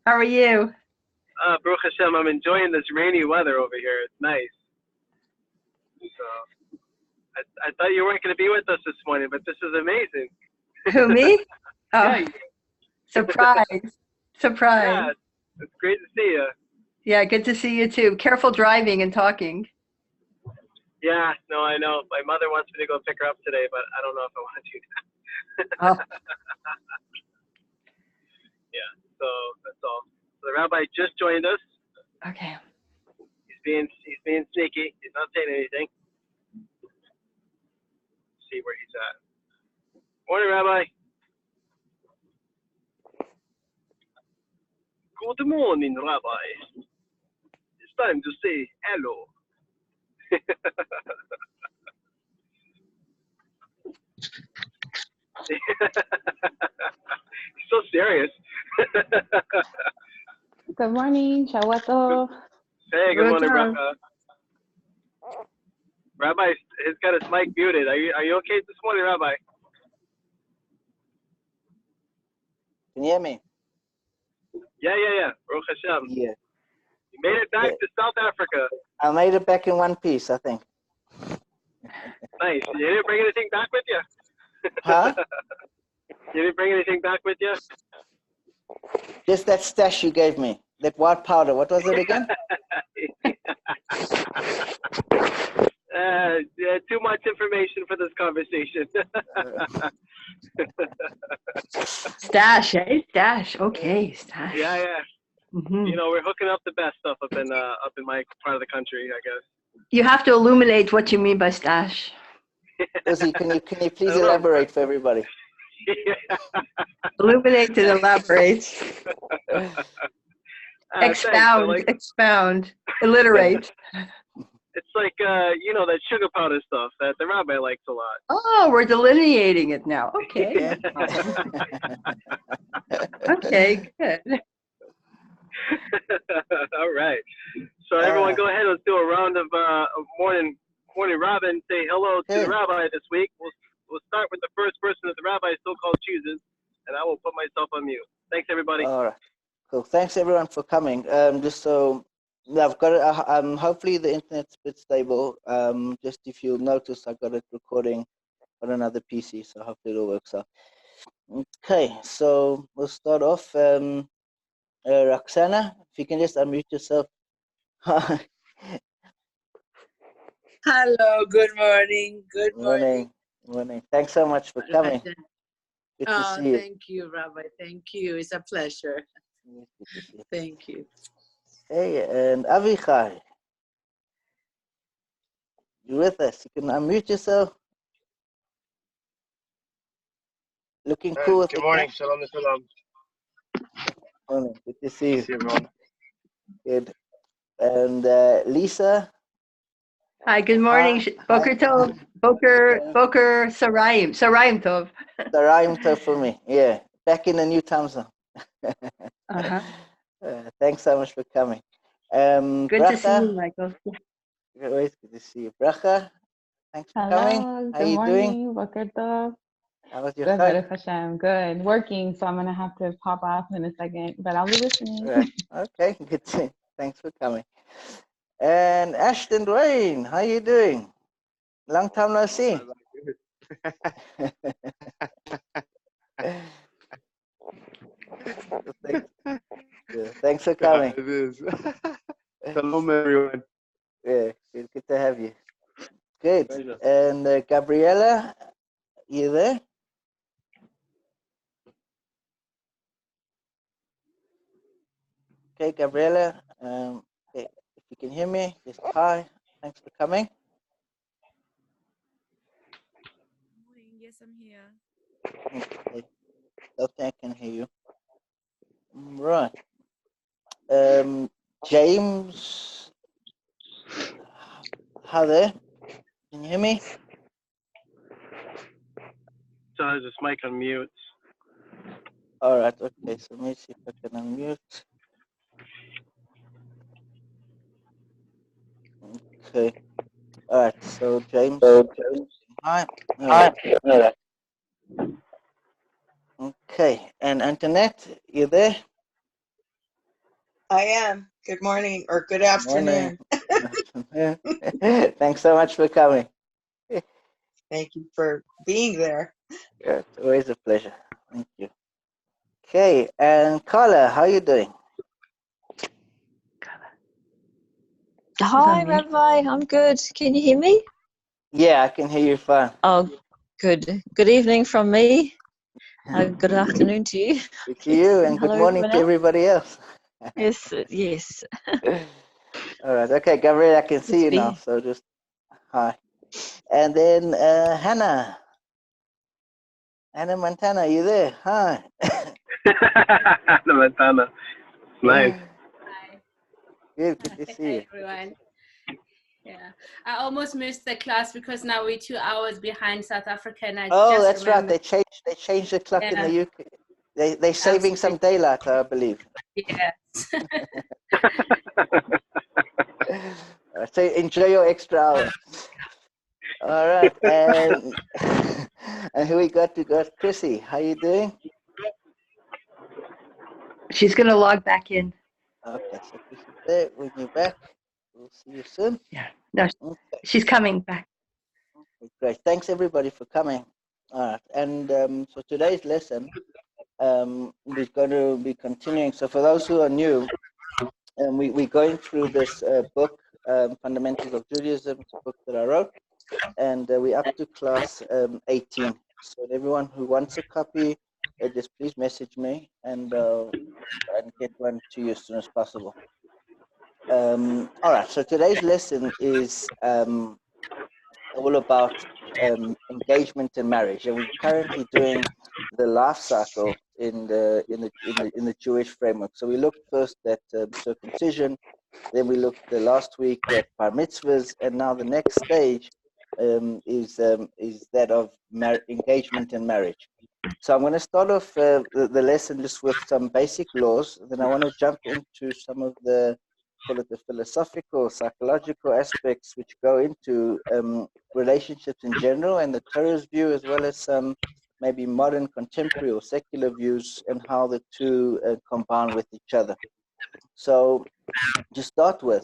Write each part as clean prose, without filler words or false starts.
How are you? Baruch Hashem, I'm enjoying this rainy weather over here. It's nice. So I thought you weren't going to be with us this morning, but this is amazing. Who, me? Yeah, Oh, surprise. Surprise. yeah, it's great to see you. Yeah, good to see you too. Careful driving and talking. Yeah, no, I know. My mother wants me to go pick her up today, but I don't know if I want to do that. Oh, Yeah, so that's all. So the rabbi just joined us. okay. He's being sneaky. He's not saying anything. See where he's at. Morning, Rabbi. Good morning, Rabbi. It's time to say hello. He's so serious. Good morning, Shawato. Hey, good What's morning, up? Rabbi has got his mic muted. Are you okay this morning, Rabbi? Can you hear me? Yeah. Baruch Hashem. Yeah. You made it back to South Africa. I made it back in one piece, I think. Nice. You didn't bring anything back with you? Huh? You didn't bring anything back with you? Just that stash you gave me. That white powder. What was it again? Yeah, too much information for this conversation. Stash, eh? Stash. Okay, stash. Yeah. Hmm. You know, we're hooking up the best stuff up in my part of the country, I guess. You have to illuminate what you mean by stash. Ozzy, can you please I don't know. elaborate for everybody? Illuminate and elaborate. Thanks. Expound, expound, alliterate. It's like that sugar powder stuff that the rabbi likes a lot. Oh, we're delineating it now. Okay. Yeah. Okay, good. All right. So everyone, go ahead. Let's do a round of morning Robin. Say hello to the rabbi this week. We'll start with the first person that the rabbi so-called chooses, and I will put myself on mute. Thanks, everybody. All right. Cool. Thanks everyone for coming. Just so I've got it. Hopefully the internet's a bit stable. Just if you'll notice, I got it recording on another PC, so hopefully it all works out. Okay, so we'll start off. Roxana, if you can just unmute yourself. Hello, good morning. Good morning. Morning. Thanks so much for coming. Good to see you. Thank you, Rabbi. Thank you. It's a pleasure. Good to see you. Thank you. Hey, and Avichai, you with us? You can unmute yourself. Looking cool with Good morning. Shalom, shalom. Morning. Good to see you. See everyone. Good. And Lisa. Hi, good morning. Boker Tov. Boker Sarayim. Sarayim Tov. Sarayim Tov for me. Yeah. Back in the new time zone. Uh-huh. Thanks so much for coming. Good Bracha. to see you, Michael. Always good to see you. Bracha, thanks for coming. Hello, How good you morning. doing? Boker Tov. How was your Good, chag? Baruch Hashem. Good. Working, so I'm going to have to pop off in a second, but I'll be listening. Right. Okay, good. Thanks for coming. And Ashton Dwayne, how you doing? Long time no see. Thanks for coming. It is. Shalom, everyone. Yeah, good to have you. Good. And Gabriella, you there? Okay, Gabriella. Okay, if you can hear me, just hi. Thanks for coming. Yes, I'm here. Okay. Okay, I can hear you. Right. James, hi there. Can you hear me? So I has this mic on mute. All right. Okay. So let me see if I can unmute. Okay. All right. So James. Hi. Hi. Okay. And Antoinette, you there? I am. Good morning or good Morning. afternoon. Thanks so much for coming. Thank you for being there. It's always a pleasure. Thank you. Okay, and Carla, how are you doing? Hi, Rabbi. I'm good. Can you hear me? Yeah, I can hear you fine. Oh, good. Good evening from me. Good afternoon to you. Good to you, and good Hello, morning everyone to else. everybody else. Yes, yes. All right, okay, Gabriel, I can Good see to you be now, here. so just hi. And then Hannah Montana, you there? Hi. Hannah Montana. Nice. Hi. Good to see Hey, you. everyone. Yeah, I almost missed the class because now we're 2 hours behind South Africa, and I Oh, just that's right. remembered. They changed the clock in Yeah, the UK. They're saving some absolutely. daylight, I believe. Yes. So enjoy your extra hour. All right, and and here we got Chrissy. How you doing? She's going to log back in. Okay, so Chrissy's there. When you're back, we'll see you soon. Yeah. No, Okay, she's coming back. great. Thanks everybody for coming. All right, and so today's lesson, we're going to be continuing. So for those who are new, we're going through this book, Fundamentals of Judaism. It's a book that I wrote, and we're up to class 18. So everyone who wants a copy, just please message me and get one to you as soon as possible. All right, so today's lesson is all about engagement and marriage, and we're currently doing the life cycle in the Jewish framework. So we looked first at circumcision, then we looked last week at bar mitzvahs, and now the next stage is that of engagement and marriage. So I'm going to start off the lesson just with some basic laws. Then I want to jump into some of the, call it the philosophical, psychological aspects which go into relationships in general and the Torah's view, as well as some maybe modern, contemporary, or secular views and how the two combine with each other. So to start with,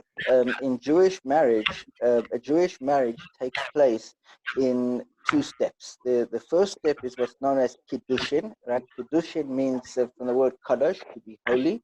in Jewish marriage, a Jewish marriage takes place in two steps. The first step is what's known as kiddushin. Right? Kiddushin means from the word kadosh, to be holy.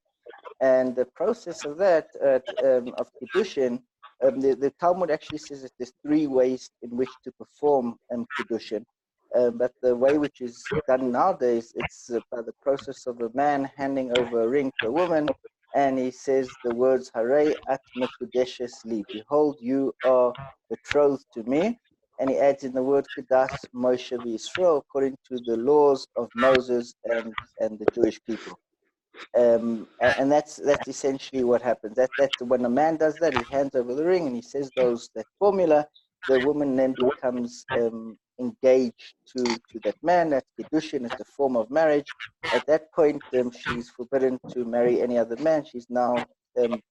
And the process of that, of kiddushin, the Talmud actually says that there's three ways in which to perform kiddushin. But the way which is done nowadays, it's by the process of a man handing over a ring to a woman, and he says the words "Harei at mekudeshes li," behold, you are betrothed to me, and he adds in the word "kedas Moshe v'Yisrael," according to the laws of Moses and the Jewish people. And that's essentially what happens. That when a man does that, he hands over the ring and he says that formula. The woman then becomes engaged to that man. That's kiddushin. It's a form of marriage. At that point, she's forbidden to marry any other man. She's now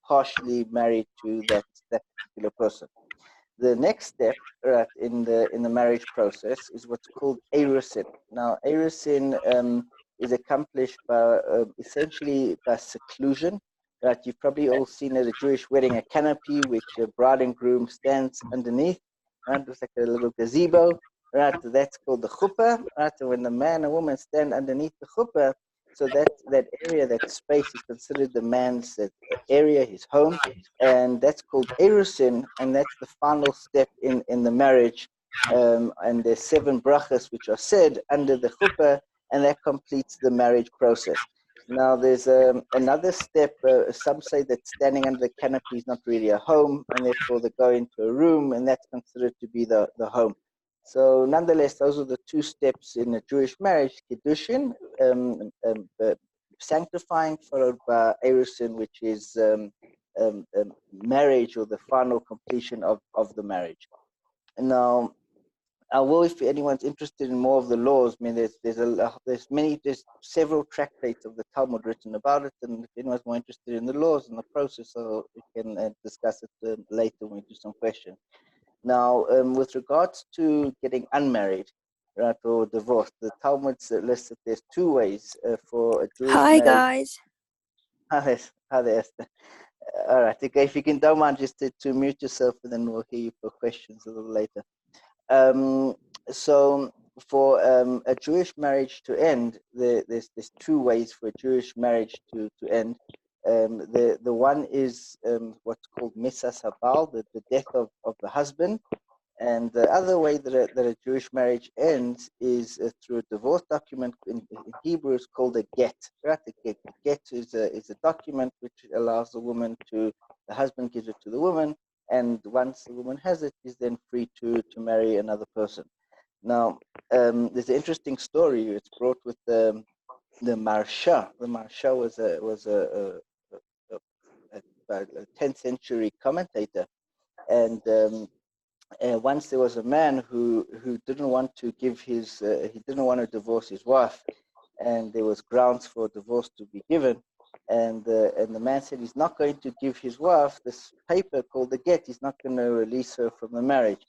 partially married to that particular person. The next step, right, in the marriage process is what's called erusin. Now, erusin is accomplished by essentially by seclusion. Right, you've probably all seen at a Jewish wedding a canopy which a bride and groom stands underneath. Right, it's like a little gazebo. Right, that's called the chuppah. Right, and when the man and woman stand underneath the chuppah, so that area, that space, is considered the man's area, his home, and that's called erusin, and that's the final step in the marriage. And there's 7 brachas which are said under the chuppah, and that completes the marriage process. Now there's another step. Some say that standing under the canopy is not really a home, and therefore they go into a room, and that's considered to be the home. So nonetheless, those are the 2 steps in a Jewish marriage: kiddushin, sanctifying, followed by erusin, which is marriage, or the final completion of the marriage. And now, I will, if anyone's interested in more of the laws, I mean, there's several tractates of the Talmud written about it, and if anyone's more interested in the laws and the process, so we can discuss it later when we do some questions. Now, with regards to getting unmarried, right, or divorced, the Talmud lists that there's 2 ways for a Jewish Hi marriage. guys. Hi Hi there, Esther. All right, okay, if you can, don't mind just to mute yourself, and then we'll hear you for questions a little later. So for a Jewish marriage to end, there's two ways for a Jewish marriage to end. The one is what's called Misas Habal, the death of the husband. And the other way that a Jewish marriage ends is through a divorce document. In Hebrew, it's called a get. Right? A get is a document which allows the husband gives it to the woman, and once the woman has it, is then free to marry another person. Now, there's an interesting story. It's brought with the Marsha. The Marsha was a 10th century commentator, and once there was a man who didn't want to he didn't want to divorce his wife, and there was grounds for divorce to be given, and the man said he's not going to give his wife this paper called the get. He's not going to release her from the marriage.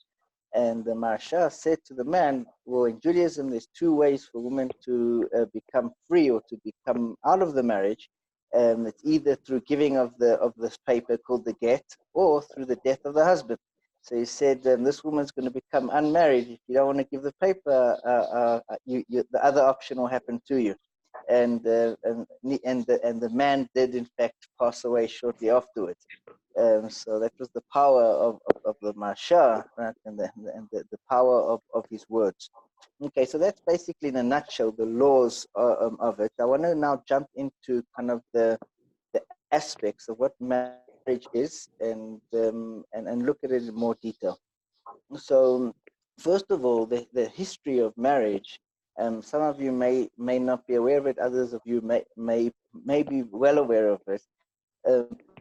And the Marsha said to the man, well, in Judaism, there's two ways for women to become free or to become out of the marriage. It's either through giving of this paper called the get, or through the death of the husband. So he said, this woman's going to become unmarried. If you don't want to give the paper, the other option will happen to you. And the man did in fact pass away shortly afterwards. So that was the power of the Marsha, right? and the power of his words. Okay, so that's basically in a nutshell the laws of it. I want to now jump into kind of the aspects of what marriage is, and look at it in more detail. So first of all, the history of marriage. Some of you may not be aware of it. Others of you may be well aware of it.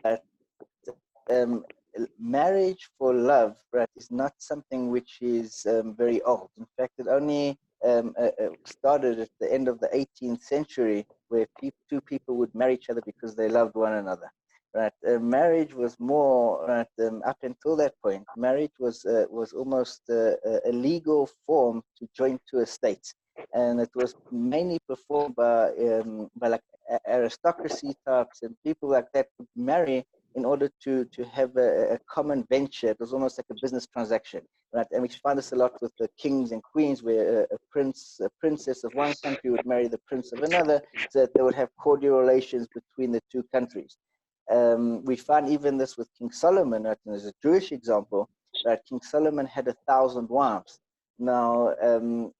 But marriage for love, right, is not something which is very old. In fact, it only started at the end of the 18th century, where two people would marry each other because they loved one another. Right, marriage was more up until that point. Marriage was almost a legal form to join two estates, and it was mainly performed by like aristocracy types and people like that would marry in order to have a common venture. It was almost like a business transaction, right? And we find this a lot with the kings and queens, where a princess of one country would marry the prince of another, so that they would have cordial relations between the two countries. We find even this with King Solomon, right? And as a Jewish example, right? King Solomon had 1,000 wives. Now,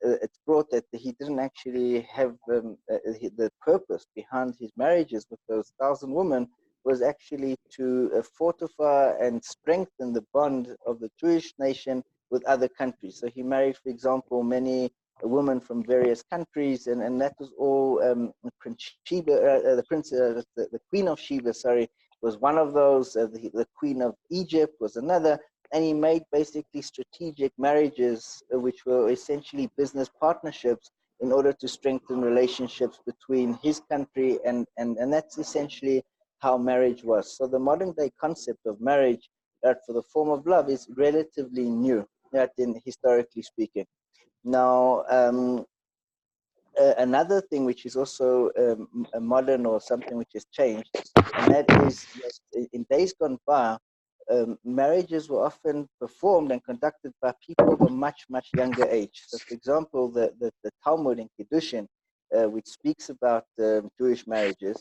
it's brought that he didn't actually have the purpose behind his marriages with those 1,000 women was actually to fortify and strengthen the bond of the Jewish nation with other countries. So he married, for example, many women from various countries, and that was all Prince Sheba, the Queen of Sheba, sorry, was one of those. The Queen of Egypt was another. And he made basically strategic marriages, which were essentially business partnerships, in order to strengthen relationships between his country and that's essentially how marriage was. So the modern day concept of marriage, for the form of love, is relatively new, historically speaking. Now, another thing which is also a modern or something which has changed, and that is that in days gone by, marriages were often performed and conducted by people of a much younger age. So, for example, the Talmud in Kiddushin, which speaks about Jewish marriages,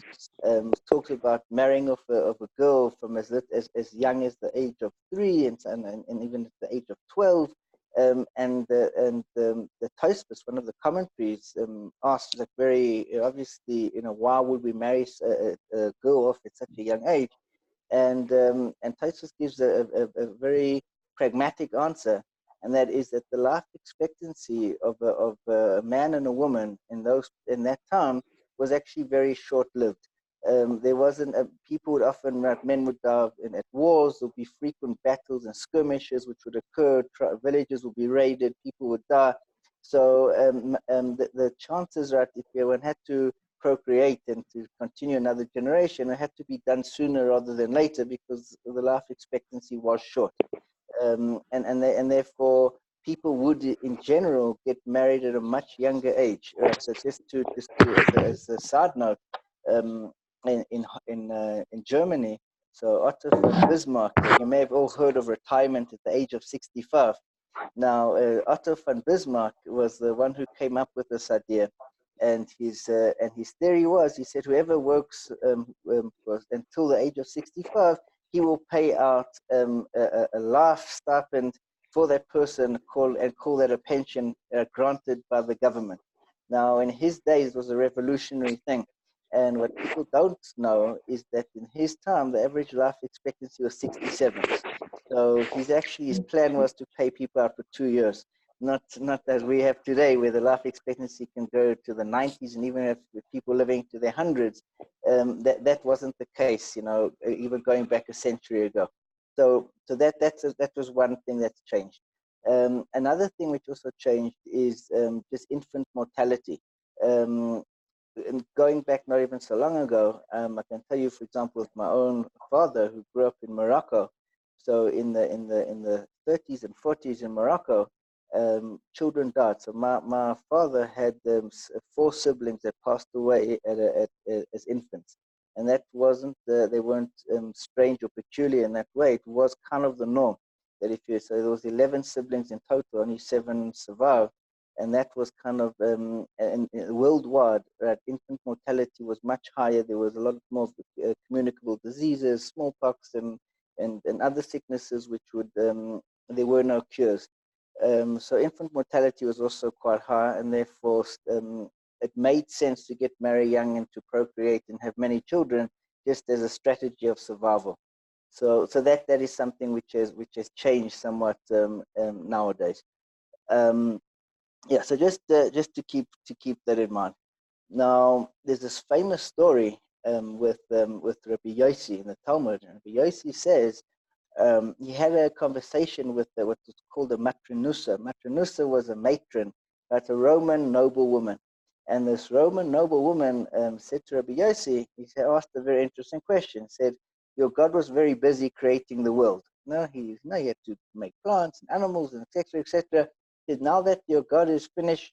talks about marrying of a girl from as young as the age of 3 and even at the age of 12. The Tosfos, one of the commentaries, asks, like, very obviously, why would we marry a girl off at such a young age? And Tosfos gives a very pragmatic answer, and that is that the life expectancy of a man and a woman in that time was actually very short-lived. There wasn't people would often, men would die at wars. There would be frequent battles and skirmishes which would occur. Villages would be raided. People would die. So the chances, right, if one had to procreate and to continue another generation, it had to be done sooner rather than later, because the life expectancy was short, and therefore people would in general get married at a much younger age. Right? So just to as a side note, in Germany. So Otto von Bismarck, you may have all heard of retirement at the age of 65. Now, Otto von Bismarck was the one who came up with this idea, and his theory was, he said, whoever works until the age of 65, he will pay out a life stipend for that person, call that a pension granted by the government. Now, in his days, it was a revolutionary thing. And what people don't know is that in his time, the average life expectancy was 67. So his plan was to pay people out for 2 years, not as we have today, where the life expectancy can go to the 90s, and even if people living to their hundreds, that wasn't the case, even going back a century ago. So that was one thing that's changed. Another thing which also changed is just infant mortality. And going back not even so long ago, I can tell you, for example, with my own father who grew up in Morocco. So in the 30s and 40s in Morocco, children died. So my father had 4 siblings that passed away as infants, and that wasn't they weren't strange or peculiar in that way. It was kind of the norm. That so there was 11 siblings in total, only 7 survived. And that was kind of and worldwide, infant mortality was much higher. There was a lot more communicable diseases, smallpox, and other sicknesses which would there were no cures. So infant mortality was also quite high, and therefore it made sense to get married young and to procreate and have many children, just as a strategy of survival. So that is something which has changed somewhat nowadays. Yeah, so just to keep that in mind. Now, there's this famous story with Rabbi Yossi in the Talmud. And Rabbi Yossi says he had a conversation with what was called a matronusa. Matronusa was a matron, but a Roman noblewoman. And this Roman noblewoman said to Rabbi Yossi, asked a very interesting question. He said, "Your God was very busy creating the world. He had to make plants and animals and etc. etc. Now that your God is finished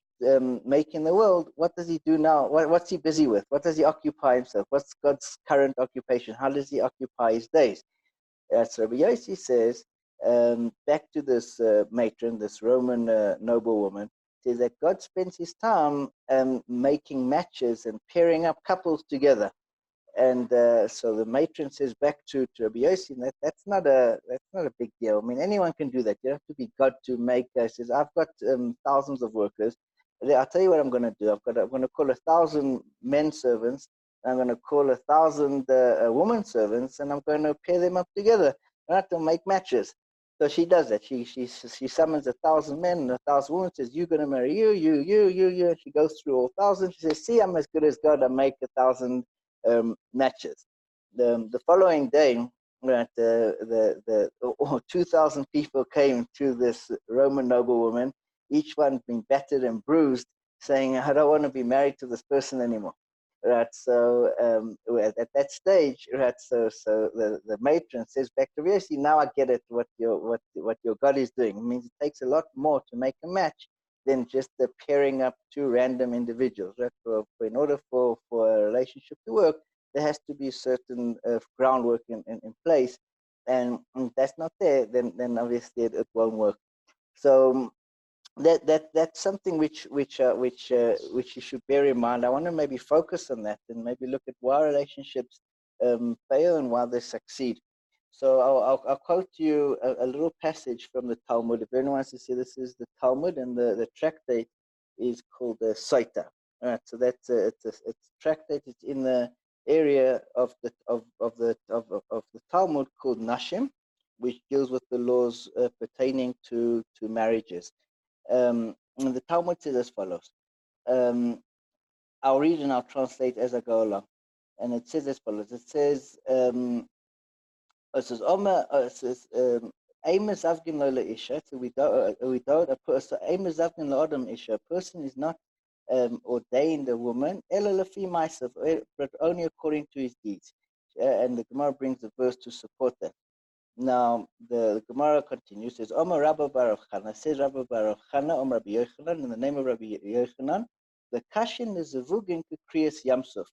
making the world, what does he do now? What's he busy with? What does he occupy himself? What's God's current occupation? How does he occupy his days?" So Rabbi Yossi says, back to this matron, this Roman noblewoman, says that God spends his time making matches and pairing up couples together. And so the matron says back to Rabbi Yossi, that's not a big deal. I mean, anyone can do that. You don't have to be God to make. Says, I've got thousands of workers. I'll tell you what I'm going to do. I'm going to call 1,000 men servants. I'm going to call 1,000 woman servants, and I'm going to pair them up together. I have to make matches. So she does that. She summons 1,000 men and 1,000 women. Says, "You're going to marry you. And she goes through all 1,000. She says, "See, I'm as good as God. I make 1,000 matches." The following day, that 2,000 people came to this Roman noblewoman, each one being battered and bruised, saying, "I don't want to be married to this person anymore." Right, so at that stage, right, so the matron says back to Yossi, "Now I get it. What your God is doing. It means it takes a lot more to make a match than just the pairing up 2 random individuals. Right, in order for a relationship to work, there has to be certain groundwork in place, and if that's not there, then obviously it won't work. So that's something which you should bear in mind. I want to maybe focus on that and maybe look at why relationships fail and why they succeed. So I'll quote you a little passage from the Talmud. If anyone wants to see, this is the Talmud, and the tractate is called the Saita. All right, so that's it's a tractate. It's in the area of the Talmud called Nashim, which deals with the laws pertaining to marriages. And the Talmud says as follows. I'll read and I'll translate as I go along. And it says as follows. It says, Amos Avgin Lola Isha. So we don't a person. Amos Avgin Lodam Isha. A person is not ordained a woman, but only according to his deeds. And the Gemara brings the verse to support that. Now, the Gemara continues, says, Omar Rabba Baruch Chana, says Rabba Baruch Chana, Omar Rabbi Yochanan, in the name of Rabbi Yochanan, the Kashin is a Vugin Kriyas Yamsuf.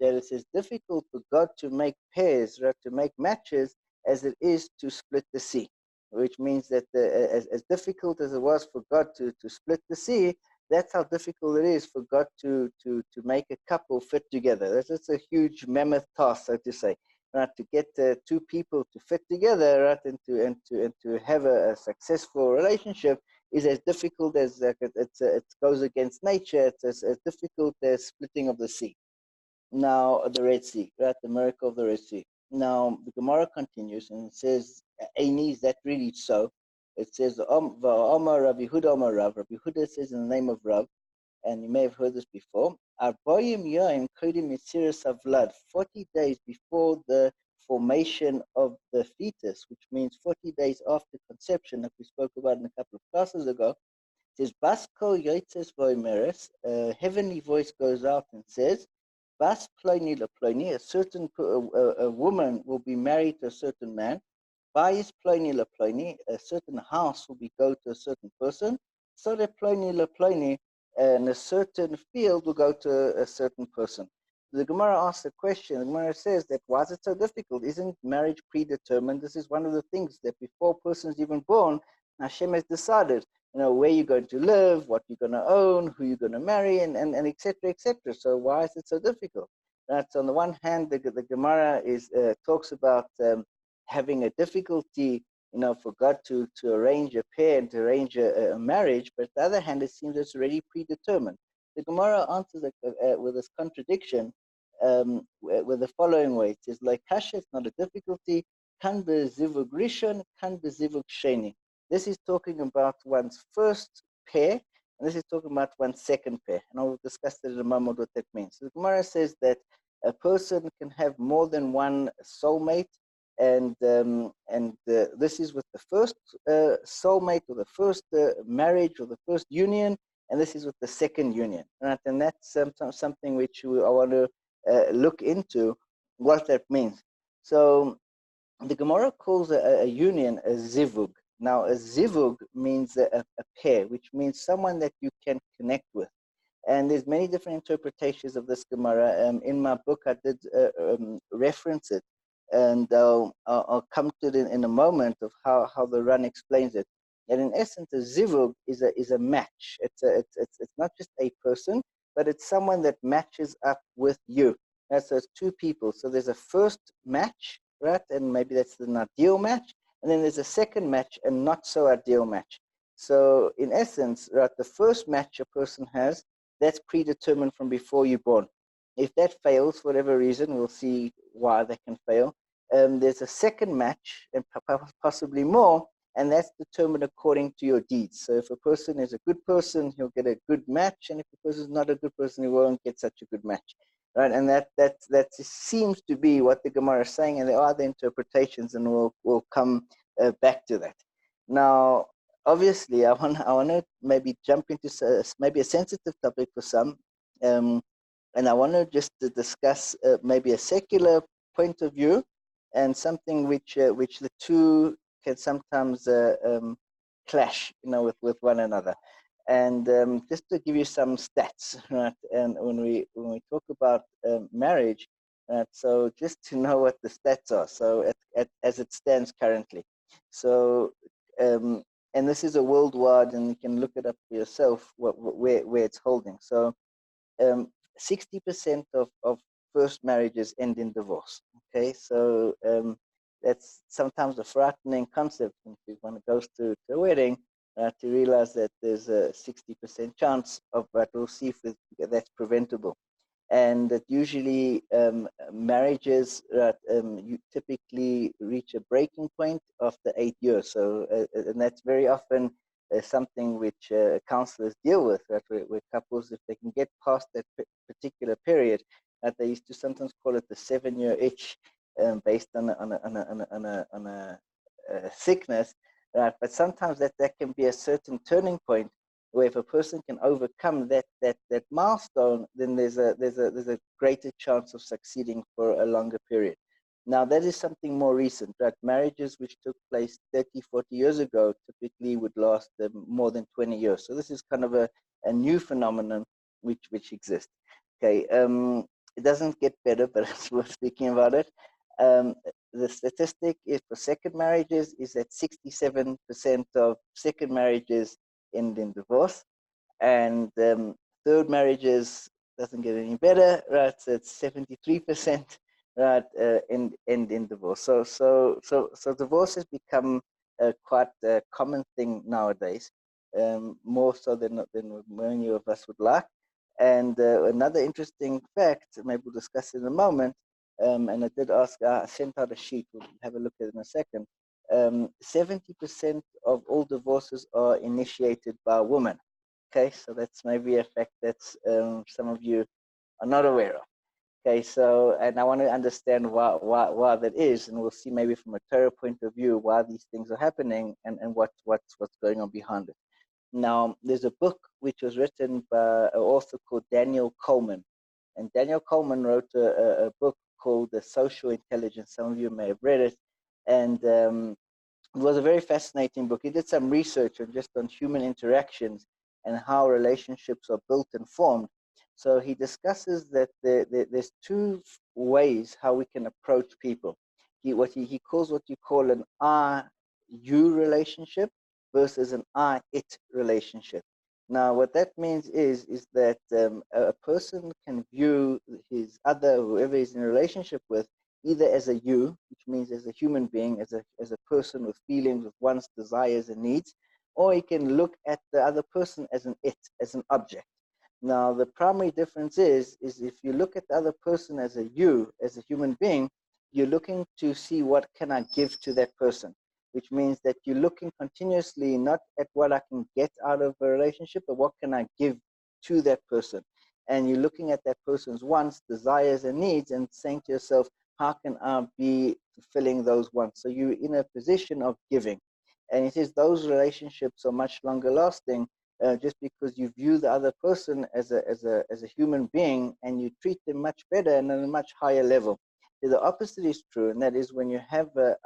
that it's as difficult for God to make pairs, right, to make matches, as it is to split the sea, which means that as difficult as it was for God to split the sea, that's how difficult it is for God to make a couple fit together. That's a huge mammoth task, so to say, right? To get two people to fit together, right, and to have a successful relationship is as difficult as it goes against nature. It's as difficult as splitting of the sea. Now the Red Sea, right? The miracle of the Red Sea. Now the Gemara continues and it says, "Aini, is that really so?" It says, "Omar Rabbi Huda Omar Rav." Rabbi Huda says in the name of Rav, and you may have heard this before. Arboyim Yom Kodim Yetziras Havlad, 40 days before the formation of the fetus, which means 40 days after conception, that we spoke about in a couple of classes ago. It says, Basko Yotzes Voimeres, a heavenly voice goes out and says, Bas Ploni La Ploni, a woman will be married to a certain man. Bais Ploni La Ploni, a certain house will be go to a certain person. So the Ploni La Ploni, and a certain field will go to a certain person. The Gemara asks a question. The Gemara says that why is it so difficult? Isn't marriage predetermined? This is one of the things that before a person is even born, Hashem has decided, where you're going to live, what you're going to own, who you're going to marry, and et cetera, et cetera. So why is it so difficult? That's on the one hand, the Gemara talks about having a difficulty, for God to arrange a pair and to arrange a marriage, but on the other hand, it seems it's already predetermined. The Gemara answers with this contradiction with the following way. It says, like kasha, it's not a difficulty, kan bezivug rishon, kan bezivug sheni. This is talking about one's first pair, and this is talking about one's second pair. And I will discuss that in a moment what that means. So the Gemara says that a person can have more than one soulmate, and this is with the first soulmate or the first marriage or the first union, and this is with the second union. Right? And that's something which I want to look into what that means. So the Gemara calls a union a zivug. Now, a zivug means a pair, which means someone that you can connect with. And there's many different interpretations of this Gemara. In my book, I did reference it, and I'll come to it in a moment of how the Ran explains it. And in essence, a zivug is a match. It's not just a person, but it's someone that matches up with you. And so it's two people. So there's a first match, right? And maybe that's an ideal match. And then there's a second match, and not so ideal match. So in essence, right, the first match a person has, that's predetermined from before you're born. If that fails for whatever reason, we'll see why that can fail. There's a second match, and possibly more, and that's determined according to your deeds. So if a person is a good person, he'll get a good match, and if a person is not a good person, he won't get such a good match. Right, and that seems to be what the Gemara is saying, and there are other interpretations, and we'll come back to that. Now, obviously, I want to maybe jump into maybe a sensitive topic for some, and I want to just discuss maybe a secular point of view, and something which the two can sometimes clash, with one another. And just to give you some stats, right? And when we talk about marriage, so just to know what the stats are, so as it stands currently. So, and this is a worldwide, and you can look it up for yourself where it's holding. So, 60% of first marriages end in divorce. Okay, so that's sometimes a frightening concept if one goes to a wedding. To realize that there's a 60% chance of, but we'll see if that's preventable. And that usually marriages you typically reach a breaking point after 8 years. So, and that's very often something which counselors deal with, right? Where couples, if they can get past that particular period, they used to sometimes call it the 7-year itch, based on a sickness. Right, but sometimes that can be a certain turning point where if a person can overcome that milestone, then there's a greater chance of succeeding for a longer period. Now that is something more recent, right? Marriages which took place 30, 40 years ago typically would last more than 20 years. So this is kind of a new phenomenon which exists. Okay, it doesn't get better, but it's worth speaking about it. The statistic is for second marriages is that 67% of second marriages end in divorce, and third marriages doesn't get any better, right? So it's 73%, right, end in divorce. So divorce has become quite a common thing nowadays, more so than many of us would like. And another interesting fact, maybe we'll discuss in a moment, and I did ask, I sent out a sheet, we'll have a look at it in a second. 70% of all divorces are initiated by women. Okay, so that's maybe a fact that some of you are not aware of. Okay, so, and I want to understand why that is, and we'll see maybe from a Torah point of view why these things are happening and what's going on behind it. Now, there's a book which was written by an author called Daniel Coleman, and Daniel Coleman wrote a book called The Social Intelligence. Some of you may have read it, and it was a very fascinating book. He did some research on human interactions and how relationships are built and formed. So he discusses that there's two ways how we can approach people. He calls what you call an I-you relationship versus an I-it relationship. Now, what that means is that a person can view his other, whoever he's in a relationship with, either as a you, which means as a human being, as a person with feelings, with wants, desires, and needs, or he can look at the other person as an it, as an object. Now, the primary difference is if you look at the other person as a you, as a human being, you're looking to see what can I give to that person, which means that you're looking continuously not at what I can get out of a relationship, but what can I give to that person. And you're looking at that person's wants, desires, and needs and saying to yourself, how can I be fulfilling those wants? So you're in a position of giving. And it is those relationships are much longer lasting just because you view the other person as a human being and you treat them much better and on a much higher level. The opposite is true, and that is when you have a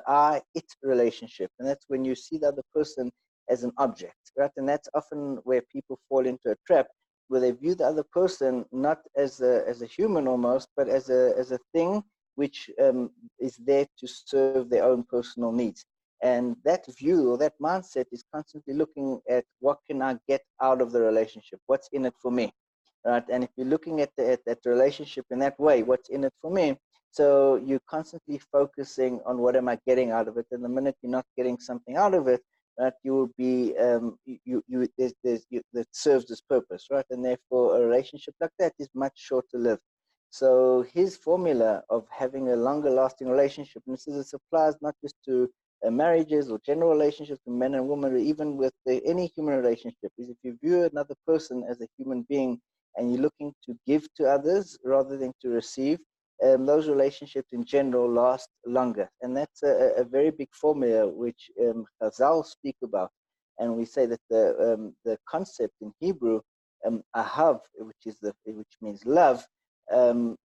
I-it relationship, and that's when you see the other person as an object, right? And that's often where people fall into a trap, where they view the other person not as a human almost, but as a thing which is there to serve their own personal needs. And that view or that mindset is constantly looking at what can I get out of the relationship? What's in it for me? Right? And if you're looking at the relationship in that way, what's in it for me? So you're constantly focusing on what am I getting out of it. And the minute you're not getting something out of it, right, you will be that serves its purpose, right? And therefore, a relationship like that is much shorter lived. So his formula of having a longer lasting relationship, and this applies not just to marriages or general relationships with men and women, or even with any human relationship, is if you view another person as a human being and you're looking to give to others rather than to receive, those relationships in general last longer. And that's a very big formula which Chazal speak about. And we say that the concept in Hebrew, ahav, which means love,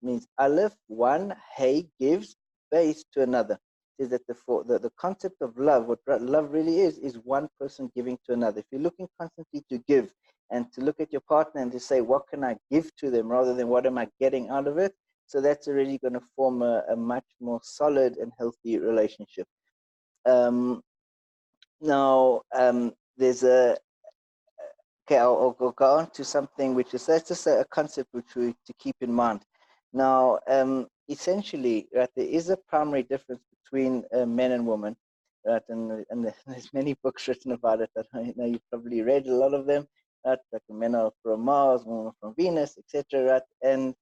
means aleph, one, hey, gives, base to another. Is that the concept of love, what love really is one person giving to another. If you're looking constantly to give and to look at your partner and to say, what can I give to them rather than what am I getting out of it? So that's already going to form a much more solid and healthy relationship. Now, there's okay, I'll go on to something which is, that's just a concept which we to keep in mind. Now, essentially, right, there is a primary difference between men and women, right, and there's many books written about it that I know you've probably read a lot of them, right, like men are from Mars, women are from Venus, etc., right, and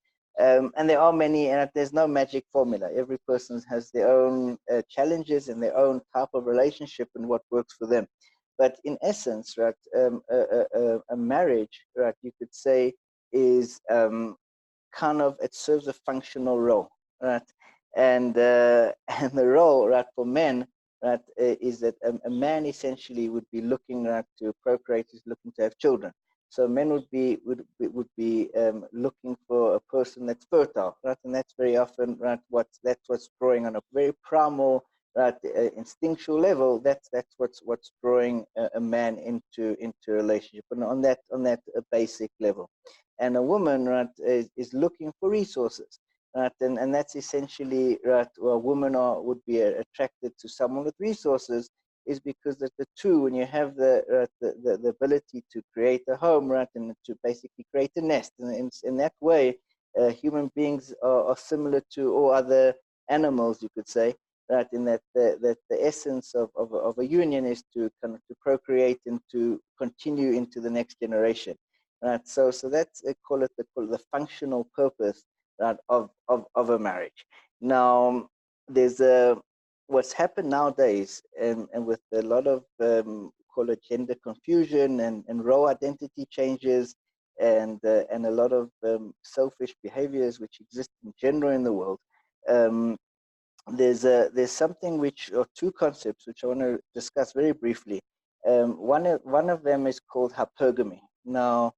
there are many, and there's no magic formula. Every person has their own challenges and their own type of relationship and what works for them. But in essence, right, a marriage, right, you could say, is kind of, it serves a functional role, right? And and the role, right, for men, right, is that a man essentially would be looking, right, to procreate, is looking to have children. So men would be looking for a person that's fertile, right? And that's very often, right, that's what's drawing on a very primal, right, instinctual level. That's what's drawing a man into a relationship, and on that basic level. and a woman, right, is looking for resources, right, and that's essentially, right, well, women would be attracted to someone with resources, is because that the two, when you have the ability to create a home, right, and to basically create a nest, and in that way, human beings are similar to all other animals, you could say, right, in that the essence of a union is to kind of to procreate and to continue into the next generation, right. So that's call it the functional purpose, right, of a marriage. Now, there's what's happened nowadays, and with a lot of call it gender confusion and role identity changes, and a lot of selfish behaviors which exist in general in the world. There's something which, or two concepts which I want to discuss very briefly. One of them is called hypergamy. Now,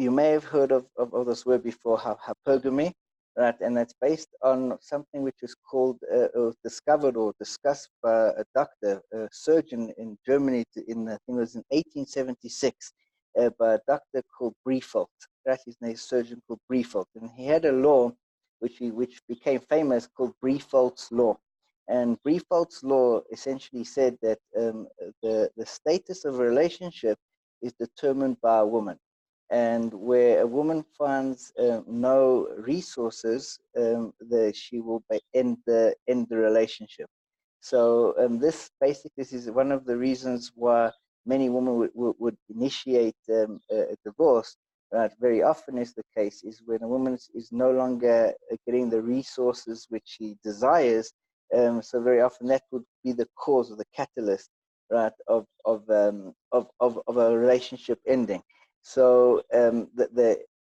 you may have heard of this word before, hypergamy, right? And that's based on something which is called, or discovered or discussed by a doctor, a surgeon in Germany, I think it was in 1876, by a doctor called Briefold. Right? His name is surgeon called Briefold, and he had a law which became famous, called Briefold's law. And Briefold's law essentially said that the status of a relationship is determined by a woman. And where a woman finds no resources, she will end the relationship. So this is one of the reasons why many women would initiate a divorce. Right, very often is the case is when a woman is no longer getting the resources which she desires. So very often that would be the cause or the catalyst, right, of a relationship ending. So the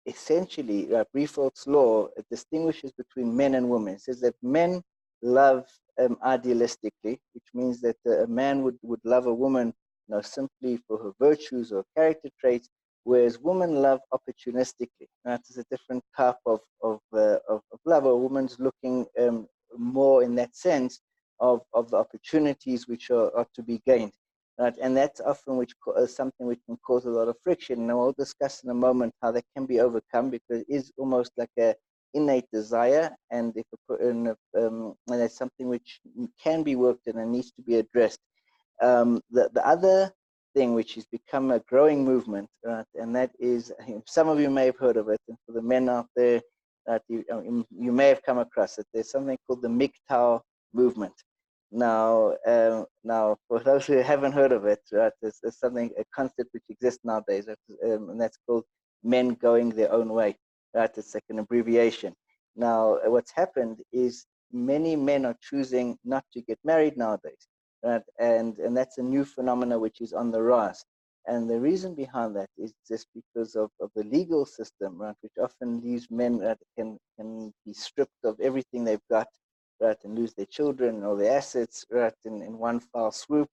essentially, Briefold's law distinguishes between men and women. It says that men love idealistically, which means that a man would love a woman, simply for her virtues or character traits, whereas women love opportunistically. That is a different type of love. A woman's looking more in that sense of the opportunities which are to be gained. Right? And that's often something which can cause a lot of friction. And we'll discuss in a moment how that can be overcome, because it is almost like a innate desire, and and it's something which can be worked in and needs to be addressed. The other thing which has become a growing movement, right, and that is, some of you may have heard of it, and for the men out there, you may have come across it. There's something called the MGTOW movement. Now, for those who haven't heard of it, right, there's a concept which exists nowadays, and that's called men going their own way. Right, it's like an abbreviation. Now, what's happened is many men are choosing not to get married nowadays. Right? And that's a new phenomena which is on the rise. And the reason behind that is just because of the legal system, right, which often leaves men that can be stripped of everything they've got, right, and lose their children or their assets, right, in one foul swoop,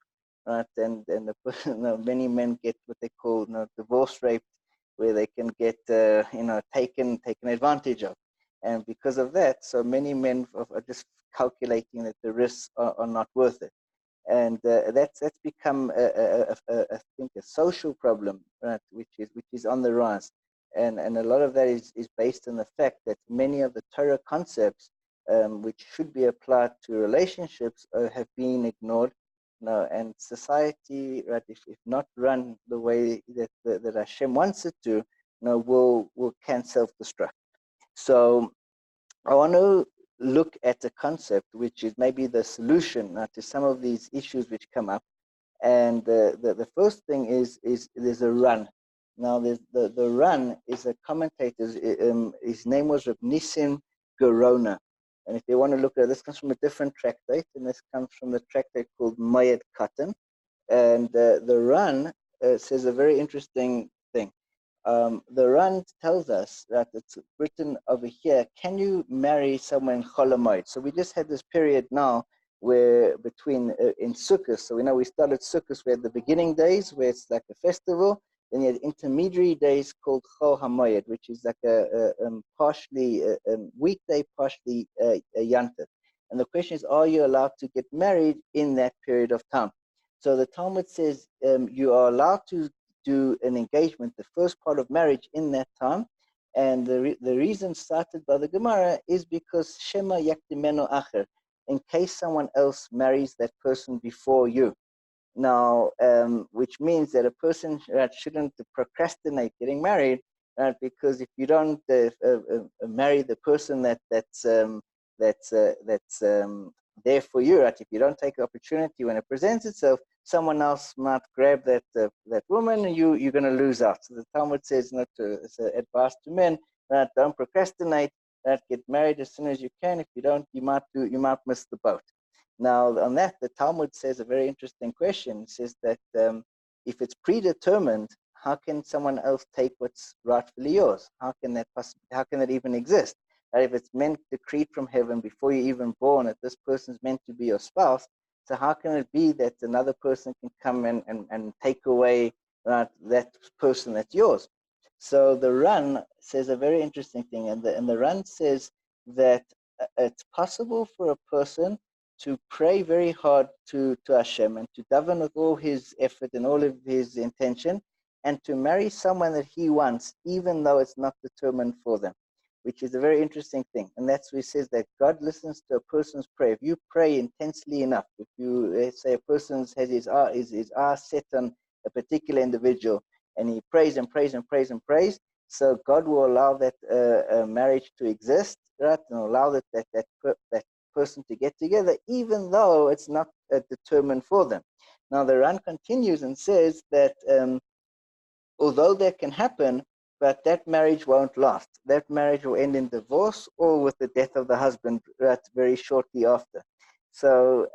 right, and many men get what they call divorce rape, where they can get taken advantage of. And because of that, so many men are just calculating that the risks are not worth it. And that's become I think a social problem, right, which is on the rise, and a lot of that is based on the fact that many of the Torah concepts which should be applied to relationships have been ignored. And society, right, if not run the way that Hashem wants it to, will can self-destruct. So I want to look at a concept which is maybe the solution to some of these issues which come up. And the first thing is there's a run. Now, the run is a commentator. His name was Reb Nissim Gerona. And if you want to look at this, comes from a different tractate, and this comes from the tractate called Moed Katan. And the run says a very interesting thing. The Rand tells us that it's written over here, can you marry someone in Chol Hamoed? So we just had this period now where between in Sukkot, so we know we started Sukkot, we had the beginning days where it's like a festival, then you had intermediary days called Chol Hamoed, which is like a partially weekday, partially a yantiv. And the question is, are you allowed to get married in that period of time? So the Talmud says you are allowed to do an engagement, the first part of marriage in that time. And the reason cited by the Gemara is because Shema yakdimeno acher, in case someone else marries that person before you. Now, which means that a person shouldn't procrastinate getting married, because if you don't marry the person that's there for you, right? If you don't take the opportunity when it presents itself, someone else might grab that woman, and you're going to lose out. So the Talmud says not to. It's advice to men, right? Don't procrastinate. Right? Get married as soon as you can. If you don't, you might miss the boat. Now, on that, the Talmud says a very interesting question. It says that if it's predetermined, how can someone else take what's rightfully yours? How can that even exist? If it's meant decreed from heaven before you're even born, that this person's meant to be your spouse, so how can it be that another person can come and take away that person that's yours? So the Ran says a very interesting thing, and the Ran says that it's possible for a person to pray very hard to Hashem and to daven with all his effort and all of his intention, and to marry someone that he wants, even though it's not determined for them, which is a very interesting thing. And that's where he says that God listens to a person's prayer. If you pray intensely enough, if you say a person has his eye set on a particular individual, and he prays and prays and prays and prays, so God will allow that marriage to exist, right, and allow that person to get together, even though it's not determined for them. Now the Ran continues and says that although that can happen, but that marriage won't last. That marriage will end in divorce or with the death of the husband, right, very shortly after. So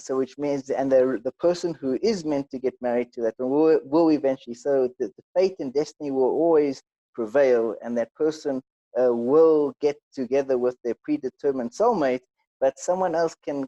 which means, and the person who is meant to get married to that will eventually, so the fate and destiny will always prevail, and that person will get together with their predetermined soulmate, but someone else can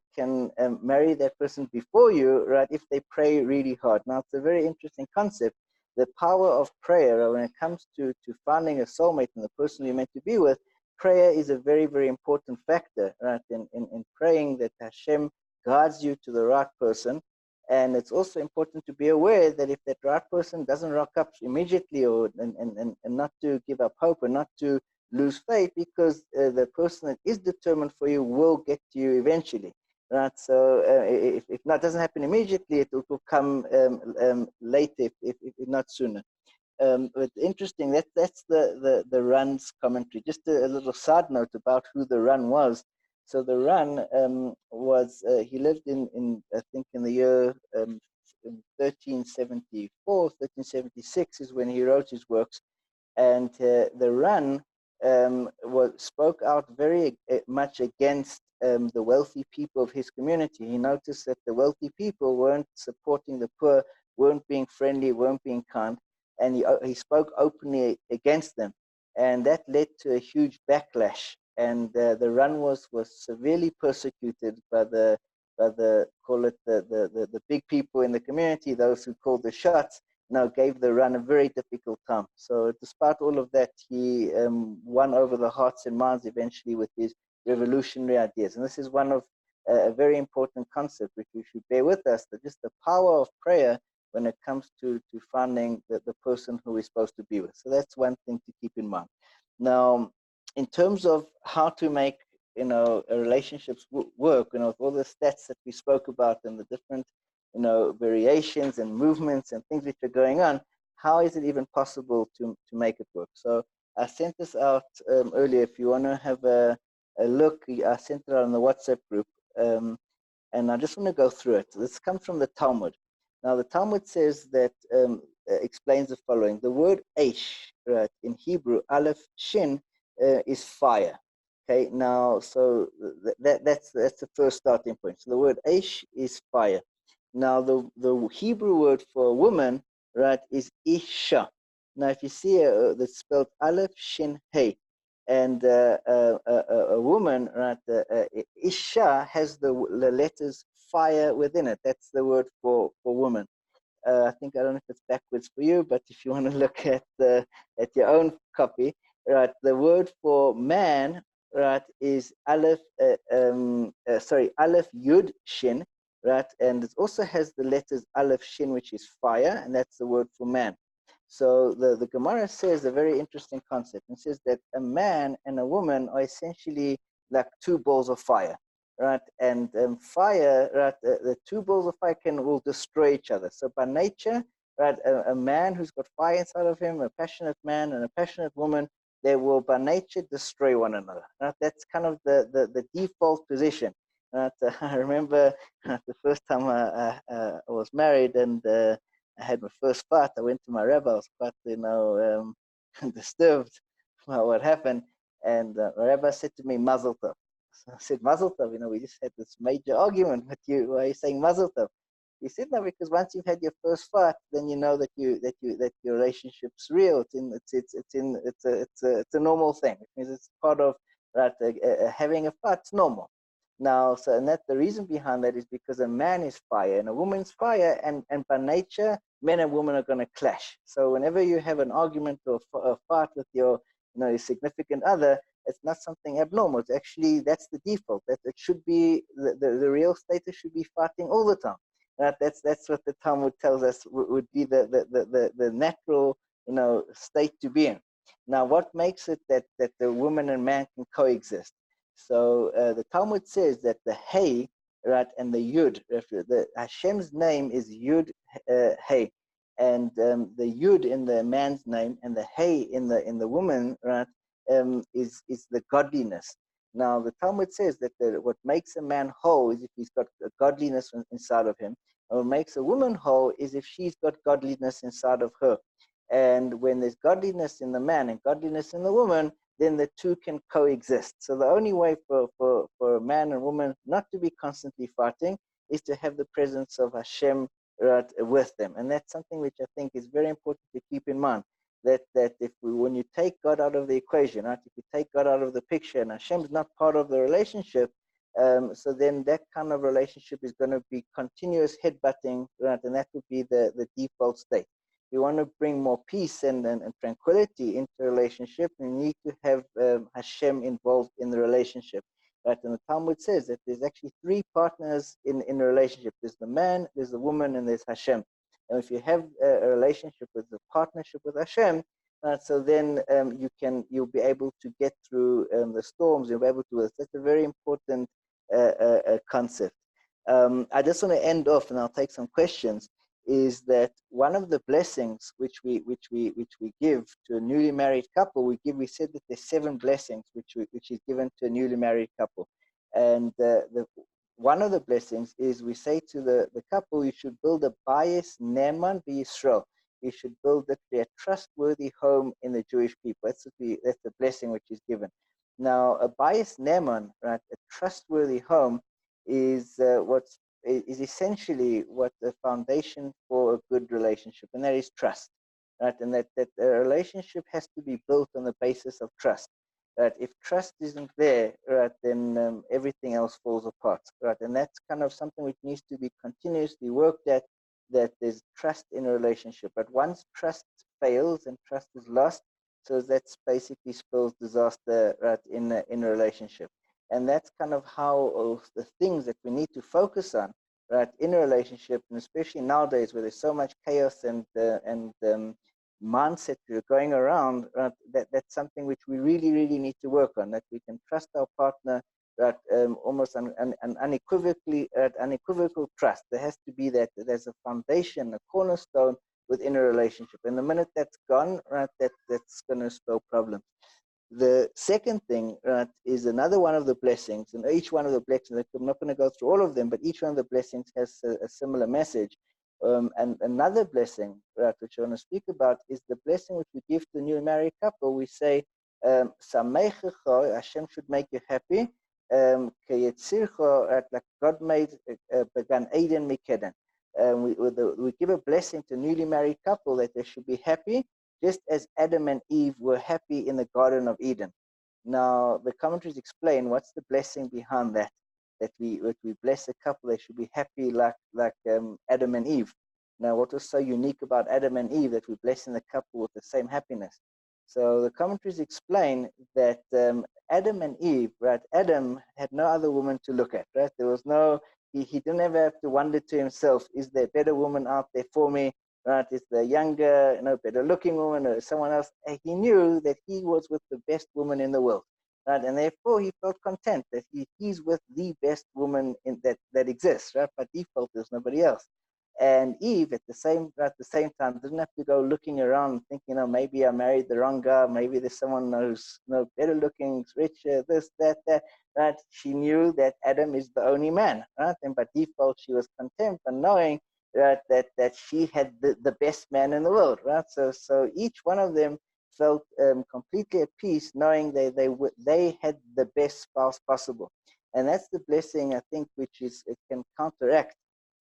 marry that person before you, right, if they pray really hard. Now, it's a very interesting concept. The power of prayer, when it comes to finding a soulmate and the person you're meant to be with, prayer is a very, very important factor, right, in praying that Hashem guides you to the right person. And it's also important to be aware that if that right person doesn't rock up immediately, or and not to give up hope and not to lose faith, because the person that is determined for you will get to you eventually, right? So if not, doesn't happen immediately, it will come later, if not sooner. But interesting, that's the Ran's commentary. Just a little side note about who the Ran was. So the Ran was, he lived in I think in the year 1374, 1376 is when he wrote his works. And the Ran spoke out very much against the wealthy people of his community. He noticed that the wealthy people weren't supporting the poor, weren't being friendly, weren't being kind, and he spoke openly against them, and that led to a huge backlash. And the Ran was severely persecuted by the call it the big people in the community, those who called the shots. Now gave the Ran a very difficult time. So despite all of that, he won over the hearts and minds eventually with his revolutionary ideas. And this is one of a very important concept which we should bear with us, that just the power of prayer when it comes to finding the person who we're supposed to be with. So that's one thing to keep in mind. Now, in terms of how to make relationships work, with all the stats that we spoke about and the different variations and movements and things which are going on, how is it even possible to make it work? So I sent this out earlier. If you want to have a look, I sent it out on the WhatsApp group, and I just want to go through it. This comes from the Talmud. Now the Talmud says that explains the following: the word Aish, right, in Hebrew, Aleph Shin, is fire. Okay, now so that's the first starting point. So the word Aish is fire. Now the Hebrew word for a woman, right, is Isha. Now if you see that's spelled Aleph Shin Hey, and a woman, right, Isha has the letters fire within it. That's the word for woman. I think, I don't know if it's backwards for you, but if you want to look at your own copy, right, the word for man, right, is Aleph Aleph Yud Shin, right? And it also has the letters Aleph Shin, which is fire, and that's the word for man. So the Gemara says a very interesting concept. It says that a man and a woman are essentially like two balls of fire, right? And fire, right? The two balls of fire will destroy each other. So by nature, right, a man who's got fire inside of him, a passionate man and a passionate woman, they will by nature destroy one another. Right? That's kind of the default position. Right? I remember the first time I was married and I had my first fight. I went to my rabbi. I was quite, disturbed about what happened. And my rabbi said to me, Mazel Tov. So I said, Mazel Tov, we just had this major argument with you. Why are you saying Mazel Tov? He said, no, because once you've had your first fight, then you know that your relationship's real. It's a normal thing. It means it's part of having a fight. It's normal. Now, so and that the reason behind that is because a man is fire and a woman's fire, and by nature, men and women are going to clash. So whenever you have an argument or a fight with your significant other, it's not something abnormal. It's actually, that's the default. That it should be the real status should be fighting all the time. Right? That's what the Talmud tells us would be the natural state to be in. Now, what makes it that the woman and man can coexist? So the Talmud says that the Hey, right, and the Yud, the Hashem's name is Yud Hey, and the Yud in the man's name and the Hey in the woman, right, is the godliness. Now the Talmud says that what makes a man whole is if he's got a godliness inside of him, and what makes a woman whole is if she's got godliness inside of her. And when there's godliness in the man and godliness in the woman, then the two can coexist. So the only way for a man and woman not to be constantly fighting is to have the presence of Hashem right with them. And that's something which I think is very important to keep in mind. That when you take God out of the equation, right? If you take God out of the picture and Hashem's not part of the relationship, so then that kind of relationship is going to be continuous headbutting, right? And that would be the default state. You want to bring more peace and tranquility into a relationship, you need to have Hashem involved in the relationship. Right? And the Talmud says that there's actually three partners in a relationship. There's the man, there's the woman, and there's Hashem. And if you have a relationship with the partnership with Hashem, so then you'll be able to get through the storms. You'll be able to. That's a very important concept. I just want to end off, and I'll take some questions. Is that one of the blessings which we give to a newly married couple? We said that there's 7 blessings which is given to a newly married couple, and one of the blessings is we say to the couple, you should build a bayis ne'eman b'Yisrael. You should build a trustworthy home in the Jewish people. That's the blessing which is given. Now, a bayis ne'eman, right, a trustworthy home, is essentially what the foundation for a good relationship, and that is trust, right? And that a relationship has to be built on the basis of trust. Right? If trust isn't there, right, then everything else falls apart, right? And that's kind of something which needs to be continuously worked at. That there's trust in a relationship, but once trust fails and trust is lost, so that's basically spells disaster, right, in a relationship. And that's kind of how the things that we need to focus on, right, in a relationship, and especially nowadays where there's so much chaos and mindset going around, right, that's something which we really, really need to work on, that we can trust our partner, right, almost an unequivocal trust. There has to be that. There's a foundation, a cornerstone within a relationship. And the minute that's gone, right, that's going to spell problems. The second thing, right, is another one of the blessings, and each one of the blessings, I'm not going to go through all of them, but each one of the blessings has a similar message. And another blessing, right, which I want to speak about, is the blessing which we give to the new married couple. We say, Hashem should make you happy. Like God made Gan Eden Mikeden. We give a blessing to a newly married couple that they should be happy, just as Adam and Eve were happy in the Garden of Eden. Now, the commentaries explain what's the blessing behind that. That we bless a couple, they should be happy like Adam and Eve. Now, what was so unique about Adam and Eve that we're blessing the couple with the same happiness? So the commentaries explain that Adam and Eve, right? Adam had no other woman to look at, right? There was no he didn't ever have to wonder to himself, is there a better woman out there for me? Right? Is the younger, better looking woman or someone else? And he knew that he was with the best woman in the world. Right? And therefore he felt content that he's with the best woman that exists, right? By default, there's nobody else. And Eve at the same time didn't have to go looking around thinking, maybe I married the wrong guy, maybe there's someone who's better looking, richer, this, that, right? She knew that Adam is the only man, right? And by default she was content and knowing that she had the best man in the world, right? So each one of them felt completely at peace, knowing they had the best spouse possible, and that's the blessing, I think, which it can counteract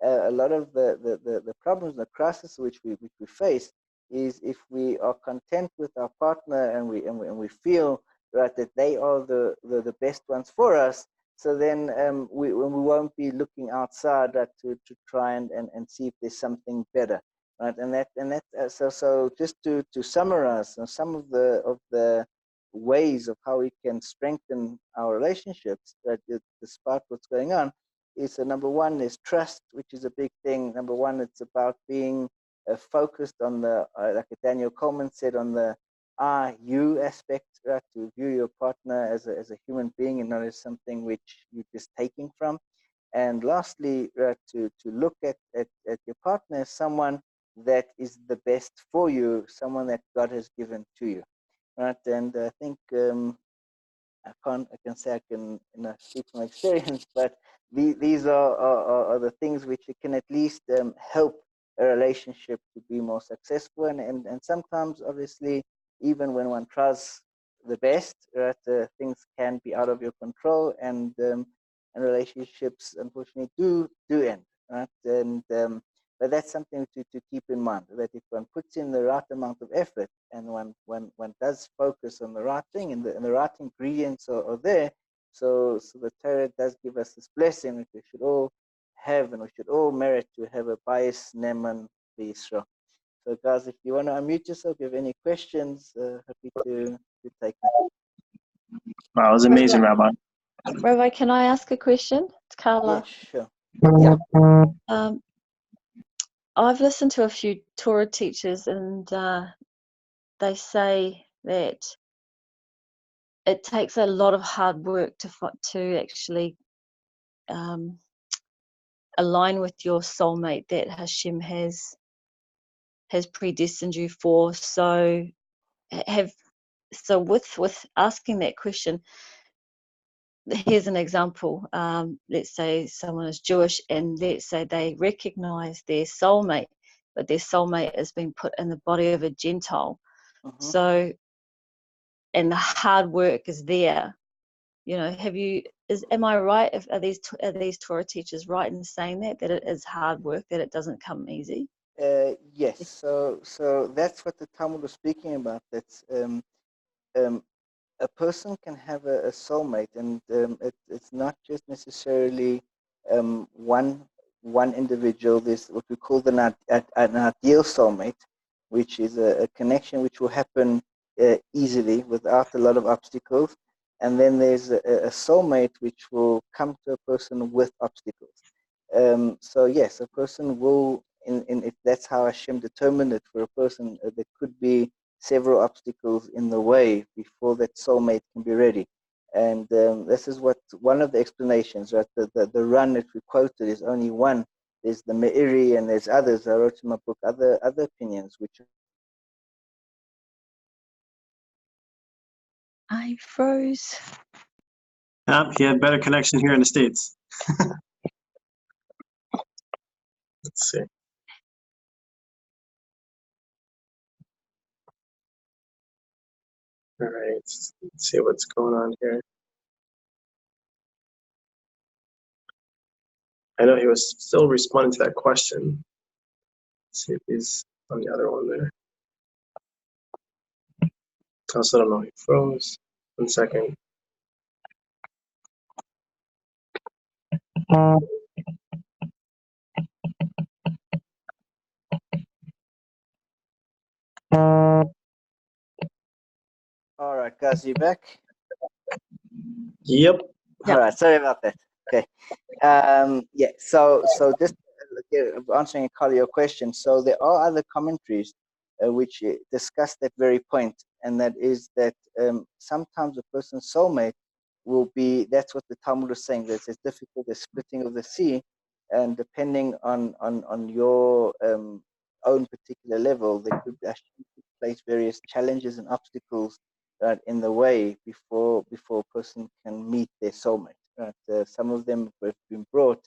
a lot of the problems, the crisis which we face. Is if we are content with our partner and we feel right that they are the best ones for us. So then we won't be looking outside to try and see if there's something better, right? And that so just to summarize some of the ways of how we can strengthen our relationships, despite what's going on, is number one is trust, which is a big thing. Number one, it's about being focused on the like Daniel Coleman said, on the you aspect, right? To view your partner as a human being and not as something which you're just taking from. And lastly, to look at your partner as someone that is the best for you, someone that God has given to you, right? And I think I can say I can speak from experience, but these are the things which can at least help a relationship to be more successful. And sometimes, obviously, even when one tries the best, right, things can be out of your control, and relationships, unfortunately, do end, right? And but that's something to keep in mind, that if one puts in the right amount of effort and one does focus on the right thing and the right ingredients are there, so the Torah does give us this blessing that we should all have and we should all merit to have a bias neman Israel. So guys, if you want to unmute yourself, if you have any questions, happy to take them. Wow, it was amazing, Rabbi. Rabbi, can I ask a question? It's Carla. Yeah, sure. Yeah. I've listened to a few Torah teachers, and they say that it takes a lot of hard work to actually align with your soulmate that Hashem has predestined you for. So with asking that question, here's an example. Let's say someone is Jewish, and let's say they recognize their soulmate, but their soulmate has been put in the body of a Gentile. So, and the hard work is there. Am I right? Are these Torah teachers right in saying that it is hard work, that it doesn't come easy? Yes. So that's what the Talmud was speaking about. That's a person can have a soulmate, and it's not just necessarily one individual. There's what we call an ideal soulmate, which is a connection which will happen easily without a lot of obstacles. And then there's a soulmate which will come to a person with obstacles. So yes, a person will, if that's how Hashem determined it for a person, there could be several obstacles in the way before that soulmate can be ready. And this is what one of the explanations, right? The run that we quoted is only one. There's the Meiri and there's others. I wrote in my book other opinions which. I froze. He had better connection here in the States. Let's see. All right, let's see what's going on here. I know he was still responding to that question. Let's see if he's on the other one there. I also don't know, he froze. 1 second. All right, guys, you back? Yep. All right, sorry about that. Okay. Yeah. So just answering Carly, your question. So there are other commentaries which discuss that very point, and that is that sometimes a person's soulmate will be. That's what the Talmud is saying. That it's difficult, the splitting of the sea, and depending on your own particular level, there could actually place various challenges and obstacles in the way before a person can meet their soulmate. Right? Some of them have been brought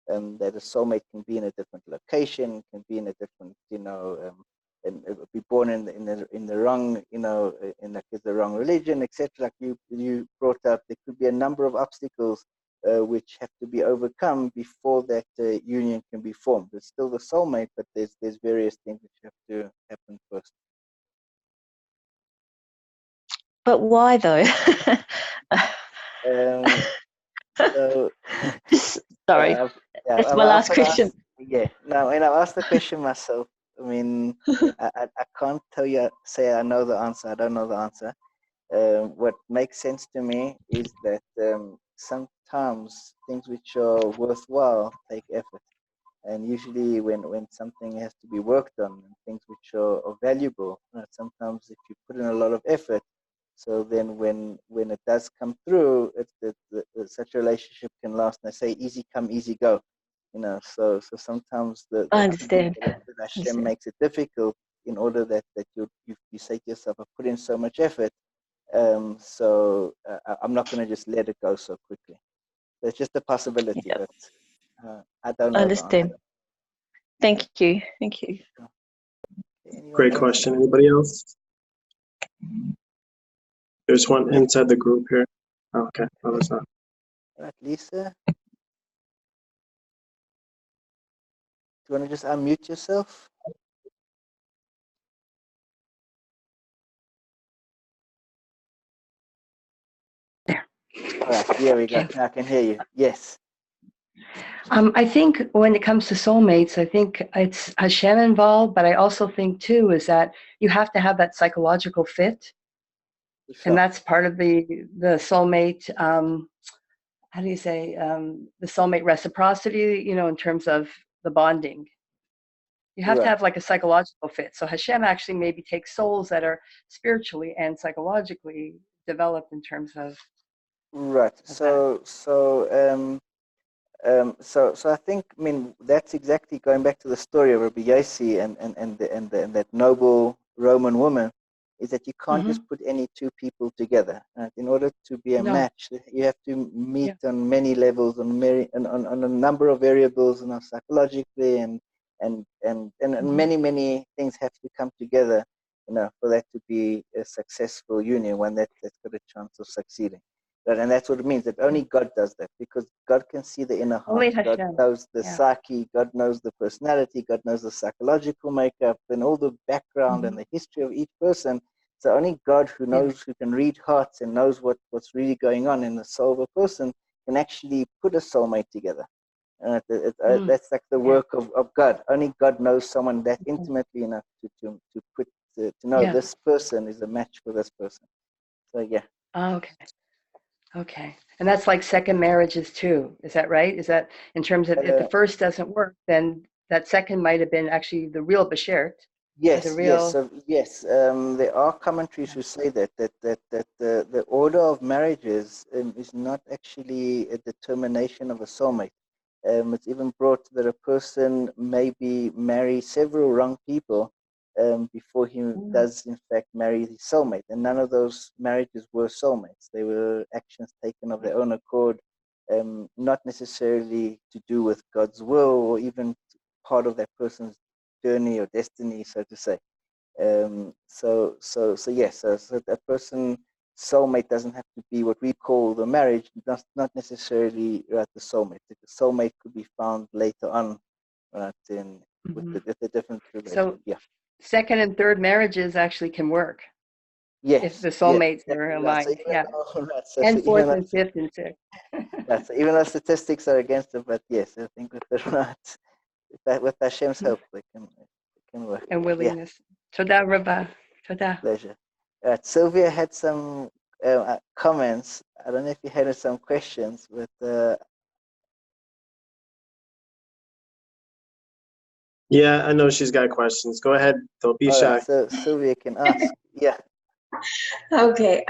that a soulmate can be in a different location, can be in a different, and be born in the wrong, in like the wrong religion, etc. Like you brought up, there could be a number of obstacles which have to be overcome before that union can be formed. It's still the soulmate, but there's various things which have to happen first. But why though? So, Sorry, yeah, that's my I've last got to question. ask, yeah. Now, and I've asked the question myself. I mean, I can't say I know the answer. I don't know the answer. What makes sense to me is that sometimes things which are worthwhile take effort. And usually when something has to be worked on and things which are valuable, sometimes if you put in a lot of effort, so then when it does come through, such a relationship can last. And I say easy come, easy go. So sometimes I it could be understand. that Hashem makes it difficult in order that you say to yourself, I put in so much effort, so I'm not going to just let it go so quickly. There's just a possibility, Yep. but I don't I know the answer. understand. Thank you. Thank you. Great question. Anybody else? There's one inside the group here. Oh, okay. Oh, there's not. All right, Lisa, do you want to just unmute yourself? There. All right, here we go. Okay. Now I can hear you. Yes. I think when it comes to soulmates, I think it's Hashem involved, but I also think too is that you have to have that psychological fit, Sure. and that's part of the soulmate. How do you say the soulmate reciprocity? In terms of the bonding, you have to have like a psychological fit. So Hashem actually maybe takes souls that are spiritually and psychologically developed in terms of Right. So I think, I mean, that's exactly going back to the story of Rabbi Yossi and that noble Roman woman, is that you can't just put any two people together. In order to be a match, you have to meet on many levels, on a number of variables, psychologically, and many things have to come together, for that to be a successful union, one that's got a chance of succeeding. And that's what it means, that only God does that, because God can see the inner heart. only God Hashem. knows the psyche, God knows the personality, God knows the psychological makeup and all the background and the history of each person. So only God, who knows, who can read hearts and knows what's really going on in the soul of a person, can actually put a soulmate together. That's like the work of God. Only God knows someone that intimately enough to know this person is a match for this person. So yeah. Okay. And that's like second marriages too. Is that right? Is that in terms of if the first doesn't work, then that second might have been actually the real Bashert? Yes. There are commentaries who say that the order of marriages is not actually a determination of a soulmate. It's even brought that a person maybe marry several wrong people before he does in fact marry his soulmate, and none of those marriages were soulmates. They were actions taken of their own accord, not necessarily to do with God's will or even part of that person's journey or destiny, so to say. So that person soulmate doesn't have to be what we call the marriage, not necessarily the soulmate. The soulmate could be found later on, with the different relationship. So second and third marriages actually can work. Yes. If the soulmates are aligned. And fourth and fifth and sixth. So even though statistics are against it, but yes, I think with the right, with Hashem's help, it can work. And willingness. Toda Rabba. Toda. Pleasure. Sylvia had some comments. I don't know if you had some questions, but Yeah, I know she's got questions. Go ahead. Don't be All shy. right, so Sylvia can ask. Yeah. Okay.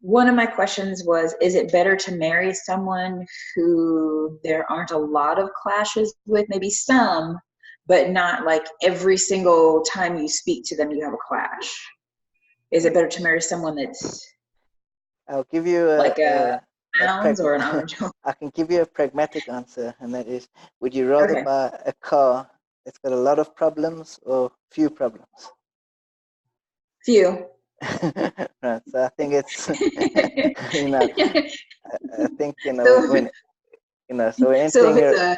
One of my questions was, is it better to marry someone who there aren't a lot of clashes with, maybe some, but not like every single time you speak to them you have a clash? Is it better to marry someone that's I'll give you like a pounds or an I orange? can give you a pragmatic answer, and that is, would you rather Okay. buy a car that's got a lot of problems or few problems? Few. Right. So I think it's, you know, I think, you know, So, when you know, so when so if entering it's your, a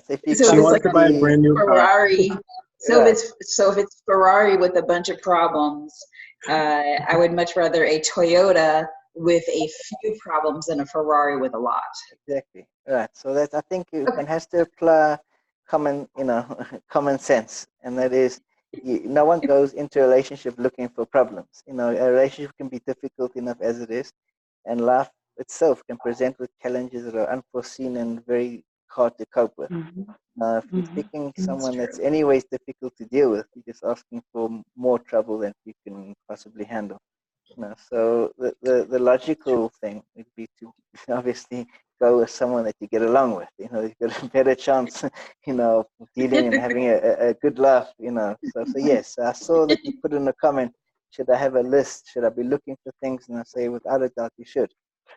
so if you so if She it's wants like to a buy a constantly, brand new car. Ferrari, right, so if it's Ferrari with a bunch of problems, I would much rather a Toyota with a few problems than a Ferrari with a lot. exactly, right. So that I think Okay. one has to apply common, you know, common sense, and that is, no one goes into a relationship looking for problems. You know, a relationship can be difficult enough as it is, and life itself can present with challenges that are unforeseen and very hard to cope with. If you're picking That's someone that's true. anyways difficult to deal with, you're just asking for more trouble than you can possibly handle. No, so the logical thing would be to obviously go with someone that you get along with. You know, you've got a better chance, you know, of dealing and having a good laugh. You know, so yes, I saw that you put in a comment. Should I have a list? Should I be looking for things? And I say, without a doubt, you should.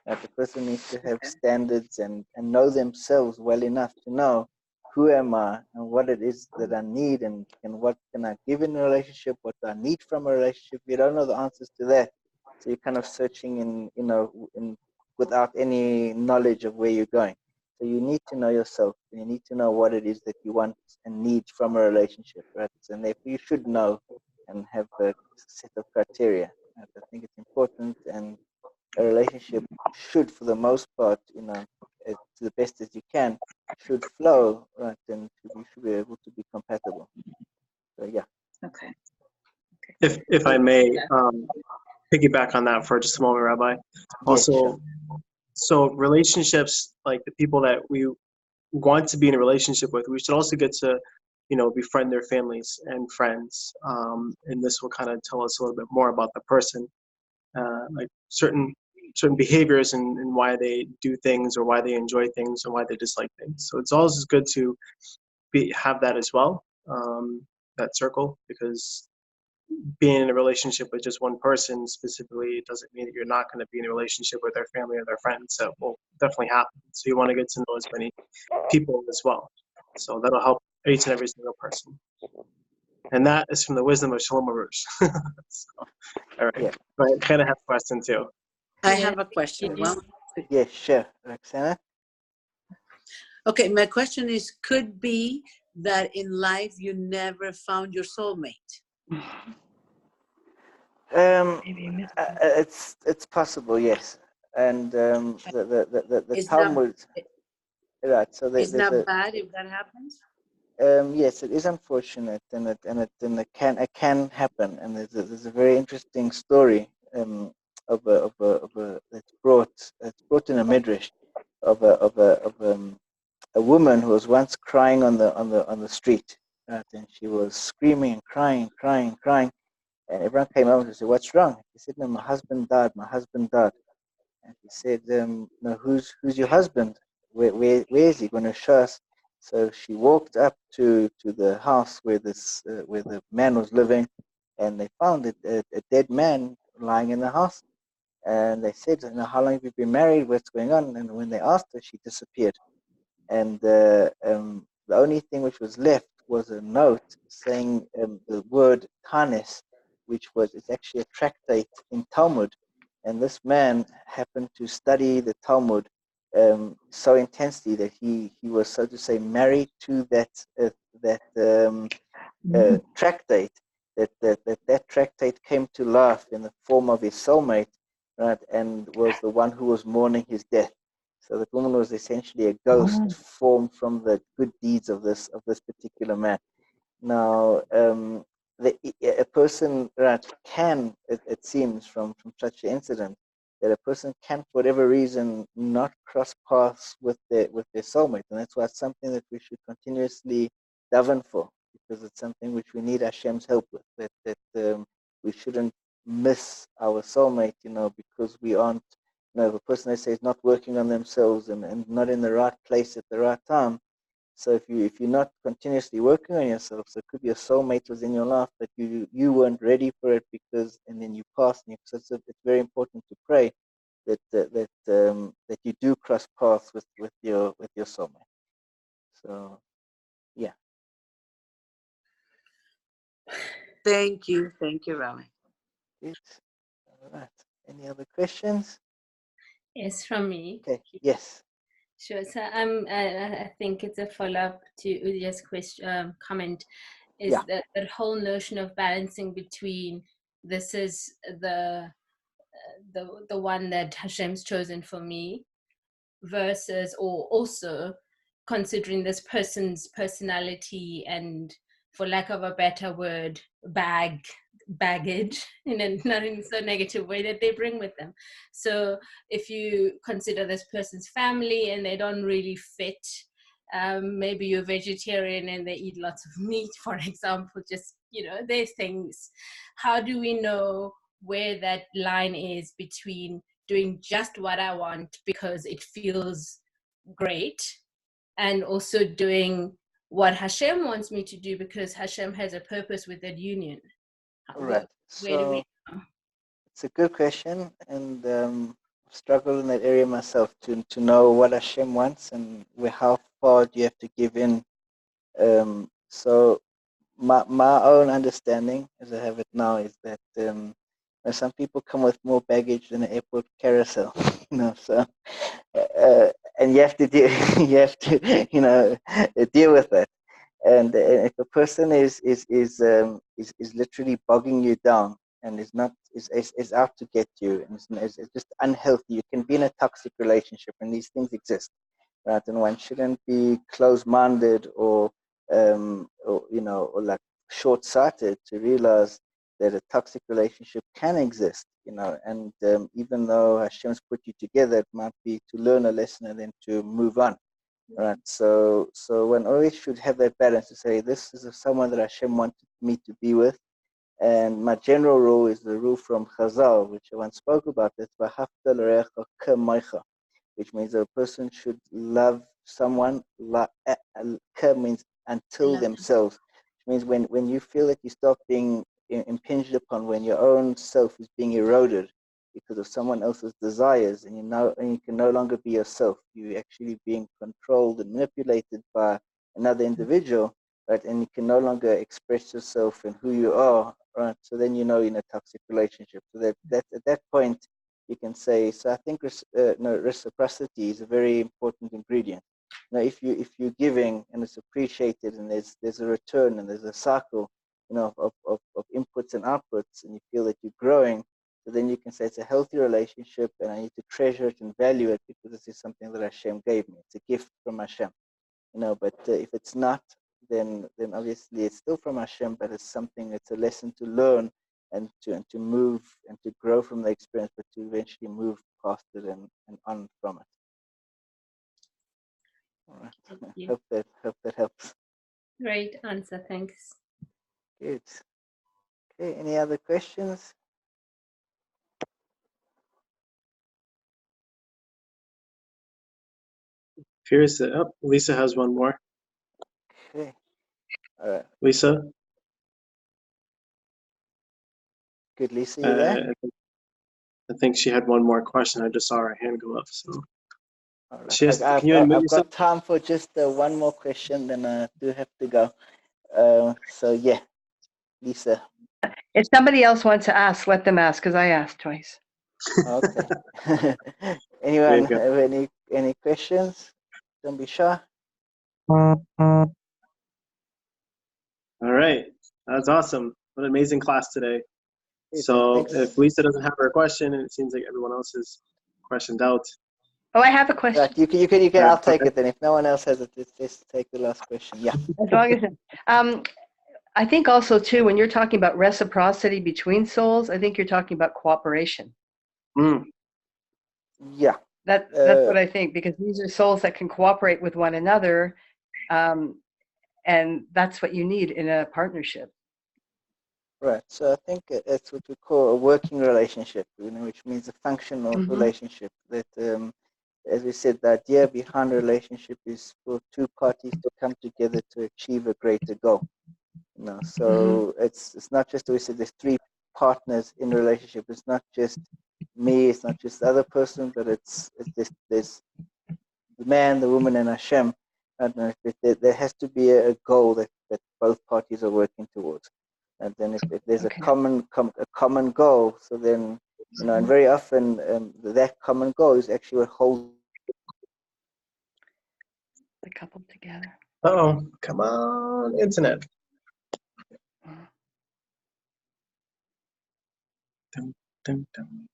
The person needs to have standards and know themselves well enough to know who am I and what it is that I need and what can I give in a relationship, what do I need from a relationship. If you don't know the answers to that, so you're kind of searching in, you know, without any knowledge of where you're going. So you need to know yourself. You need to know what it is that you want and need from a relationship, right? And therefore you should know and have a set of criteria. Right? I think it's important, and a relationship should, for the most part, you know, to the best as you can, should flow, right? And you should be able to be compatible. So yeah. Okay. If I may piggyback on that for just a moment, Rabbi. Yeah, Also, sure. so relationships, like the people that we want to be in a relationship with, we should also get to, you know, befriend their families and friends. And this will kind of tell us a little bit more about the person, like certain behaviors and why they do things or why they enjoy things or why they dislike things. So it's always good to have that as well, that circle, because being in a relationship with just one person specifically doesn't mean that you're not going to be in a relationship with their family or their friends. So will definitely happen. So you want to get to know as many people as well. So that'll help each and every single person. And that is from the wisdom of Shalom Arush. So, all right. Yeah. But I kind of have a question too. I have a question. Well, Yeah, sure. Roxana? okay, my question is, could be that in life you never found your soulmate? It's possible, yes. And the It's not, Talmud, right? So it's there's not a bad if that happens? yes, it is unfortunate, and it can happen. And there's a very interesting story of a that's brought in a midrash of a woman who was once crying on the street, right? And she was screaming and crying. And everyone came over and said, "What's wrong?" She said, "No, my husband died. My husband died." And he said, "No, who's your husband? Where is he? Going to show us?" So she walked up to the house where where the man was living, and they found a dead man lying in the house. And they said, "How long have you been married? What's going on?" And when they asked her, she disappeared. And the only thing which was left was a note saying the word tanis, which was, it's actually a tractate in Talmud. And this man happened to study the Talmud so intensely that he was, so to say, married to that tractate. That tractate came to life in the form of his soulmate, right, and was the one who was mourning his death. So the woman was essentially a ghost formed from the good deeds of this particular man. Now, a person, right, can, it seems from such an incident, that a person can, for whatever reason, not cross paths with their soulmate, and that's why it's something that we should continuously daven for, because it's something which we need Hashem's help with. That we shouldn't miss our soulmate, because we aren't. If a person, they say, is not working on themselves and not in the right place at the right time. So if you're not continuously working on yourself, so it could be a soulmate was in your life, but you weren't ready for it and then you passed. So it's very important to pray that you do cross paths with your soulmate. So yeah. Thank you, Rabbi. Good. All right. Any other questions? Yes, from me. Okay. Yes. Sure. So I think it's a follow-up to Udia's question, comment. Is Yeah. that whole notion of balancing between this is the one that Hashem's chosen for me, versus, or also considering this person's personality and, for lack of a better word, baggage, not in so negative way, that they bring with them. So if you consider this person's family and they don't really fit, maybe you're vegetarian and they eat lots of meat, for example, just, there's things. How do we know where that line is between doing just what I want because it feels great, and also doing what Hashem wants me to do because Hashem has a purpose with that union? Right. Where do we So it's a good question, and I've struggled in that area myself to know what Hashem wants and how far do you have to give in. So my own understanding, as I have it now, is that some people come with more baggage than an airport carousel, So and you have to deal, deal with that. And if a person is literally bogging you down and is out to get you and is just unhealthy, you can be in a toxic relationship, and these things exist, right? And one shouldn't be closed-minded or like short-sighted to realize that a toxic relationship can exist, and even though Hashem's put you together, it might be to learn a lesson and then to move on, right? So one always should have that balance to say, this is someone that Hashem wanted me to be with, and my general rule is the rule from Chazal, which I once spoke about. That's v'ahavta l'reacha k'maicha, which means a person should love someone. Ka means until themselves, which means when you feel that you start being impinged upon, when your own self is being eroded because of someone else's desires, and you can no longer be yourself. You're actually being controlled and manipulated by another individual, right? And you can no longer express yourself and who you are, right? So then you're in a toxic relationship. So that at that point you can say. So I think reciprocity is a very important ingredient. If you're giving and it's appreciated, and there's a return and there's a cycle, of inputs and outputs, and you feel that you're growing, so then you can say it's a healthy relationship, and I need to treasure it and value it because this is something that Hashem gave me. It's a gift from Hashem, But if it's not, then obviously it's still from Hashem, but it's a lesson to learn and to move and to grow from the experience, but to eventually move past it and on from it. All right. Hope that helps. Great answer, thanks. Good. Okay, any other questions? Here's Lisa has one more. Okay. All right. Lisa? Good, Lisa, you there? I think she had one more question. I just saw her hand go up. So all right. she has, I've can you unmute yourself? got time for just one more question, then I do have to go. So yeah, Lisa. If somebody else wants to ask, let them ask, because I asked twice. Okay. Anyone have any questions? Don't be shy. All right. That's awesome. What an amazing class today. So thanks. If Lisa doesn't have her question, and it seems like everyone else is questioned out. Oh, I have a question. Right, you can. I'll take it then. If no one else has it, let's take the last question. Yeah. As long as I think also too, when you're talking about reciprocity between souls, I think you're talking about cooperation. Yeah. That's what I think, because these are souls that can cooperate with one another, and and that's what you need in a partnership. Right. So I think it's what we call a working relationship, which means a functional relationship. That, as we said, the idea behind a relationship is for two parties to come together to achieve a greater goal. So it's not just, we said there's three partners in a relationship. It's not just me, it's not just the other person, but it's there's the man, the woman, and Hashem. There has to be a goal that both parties are working towards. And then if there's a common goal, so then, and very often that common goal is actually what holds the couple together. Uh-oh, come on, internet. Dum, dum, dum.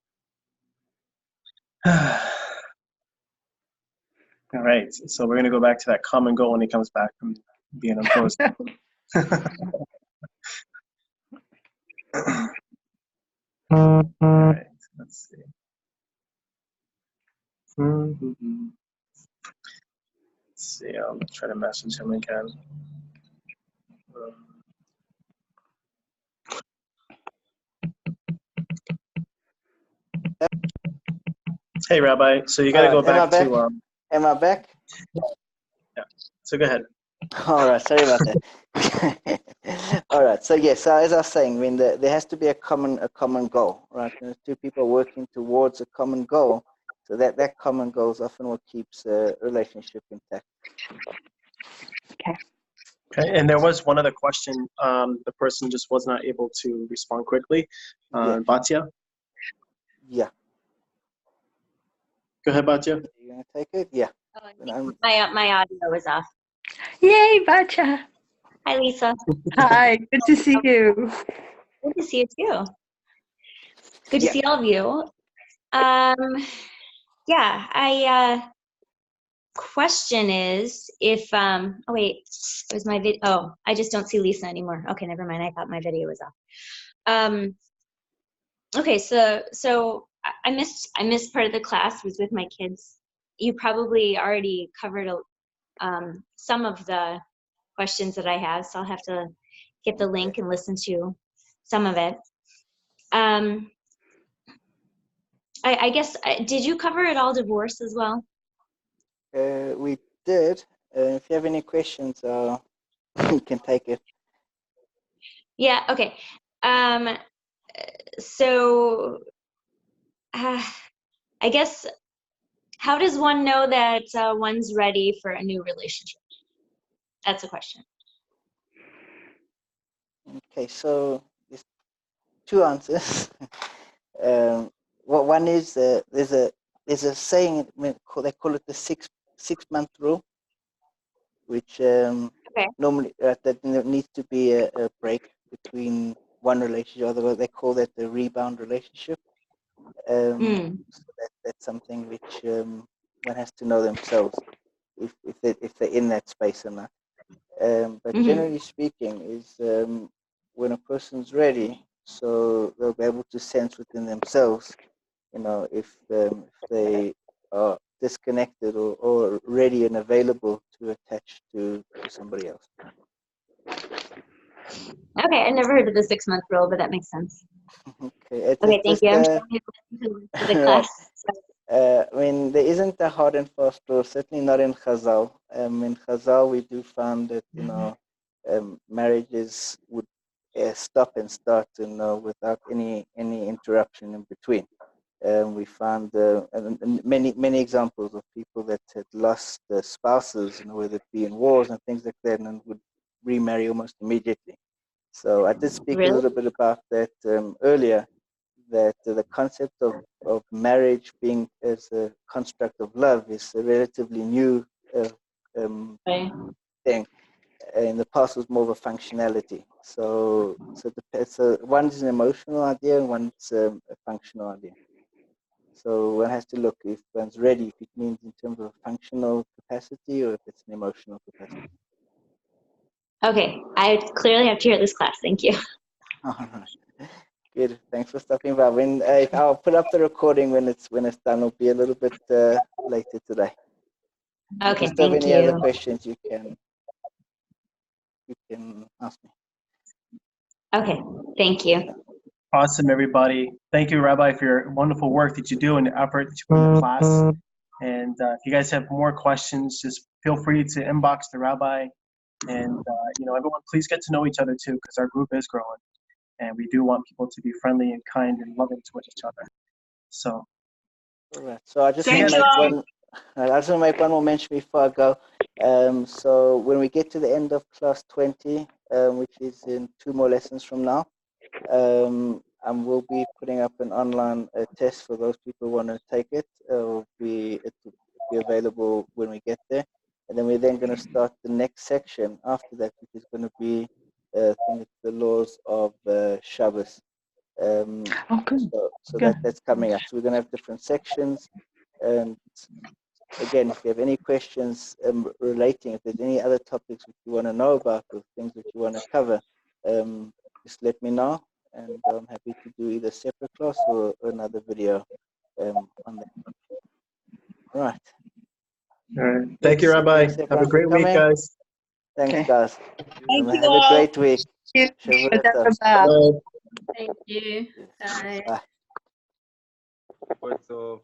All right, so we're going to go back to that common goal when he comes back from being unfrozen. All right, let's see. Let's see, I'll try to message him again. Hey, Rabbi, so you got to go back to... Am I back? Yeah, so go ahead. All right, sorry about that. All right, so yes, so as I was saying, I mean, there has to be a common goal, right? There's two people working towards a common goal, so that common goal is often what keeps a relationship intact. Okay. Okay, and there was one other question. The person just was not able to respond quickly. Batya? Yeah. Go ahead, Batya. You gonna take it? Yeah. My audio was off. Yay, Bacha. Hi, Lisa. Hi, good to see you. Good to see you too. Good to see all of you. Question is if oh wait, where's my video? Oh, I just don't see Lisa anymore. Okay, never mind. I thought my video was off. Okay, so I missed part of the class. Was with my kids. You probably already covered some of the questions that I have, so I'll have to get the link and listen to some of it. I guess, did you cover it all divorce as well? We did. If you have any questions, you can take it. Yeah, okay. So I guess, how does one know that one's ready for a new relationship? That's a question. Okay, so there's two answers. One is there's a saying, they call it the six month rule, which normally that there needs to be a break between one relationship, otherwise they call that the rebound relationship. So that's something which one has to know themselves if they're in that space or not. But generally speaking, is when a person's ready, so they'll be able to sense within themselves, if they are disconnected or ready and available to attach to somebody else. Okay, I never heard of the 6 month rule, but that makes sense. Okay, Okay, thank you. I'm trying to the class. I mean, there isn't a hard and fast rule, certainly not in Chazal. In Chazal, we do find that, marriages would stop and start, without any interruption in between. We found many examples of people that had lost spouses, whether it be in wars and things like that, and would remarry almost immediately. So I did speak a little bit about that earlier, that the concept of marriage being as a construct of love is a relatively new thing. In the past, was more of a functionality. So one's an emotional idea and one's a functional idea. So one has to look if one's ready, if it means in terms of functional capacity or if it's an emotional capacity. Okay, I clearly have to hear this class. Thank you. Good. Thanks for stopping by. I'll put up the recording when it's done. It'll be a little bit later today. Okay, If you have any other questions, you can you can ask me. Okay, thank you. Awesome, everybody. Thank you, Rabbi, for your wonderful work that you do and the effort that you put in the class. And if you guys have more questions, just feel free to inbox the Rabbi. And, everyone, please get to know each other, too, because our group is growing. And we do want people to be friendly and kind and loving towards each other. So. All right. So I just want to make one more mention before I go. So when we get to the end of class 20, which is in 2 more lessons from now, and we'll be putting up an online test for those people who want to take it. It will be available when we get there, and then we're going to start the next section after that, which is going to be I think it's the laws of Shabbos. So that's coming up. So we're going to have different sections, and again, if you have any questions relating, if there's any other topics that you want to know about or things that you want to cover, just let me know, and I'm happy to do either separate class or another video on that. All right. All right. Thank you, Rabbi. Have a great week, guys. Thanks, guys. Thank you have a great week. Thank you. Thank you. Bye. Bye. What's up?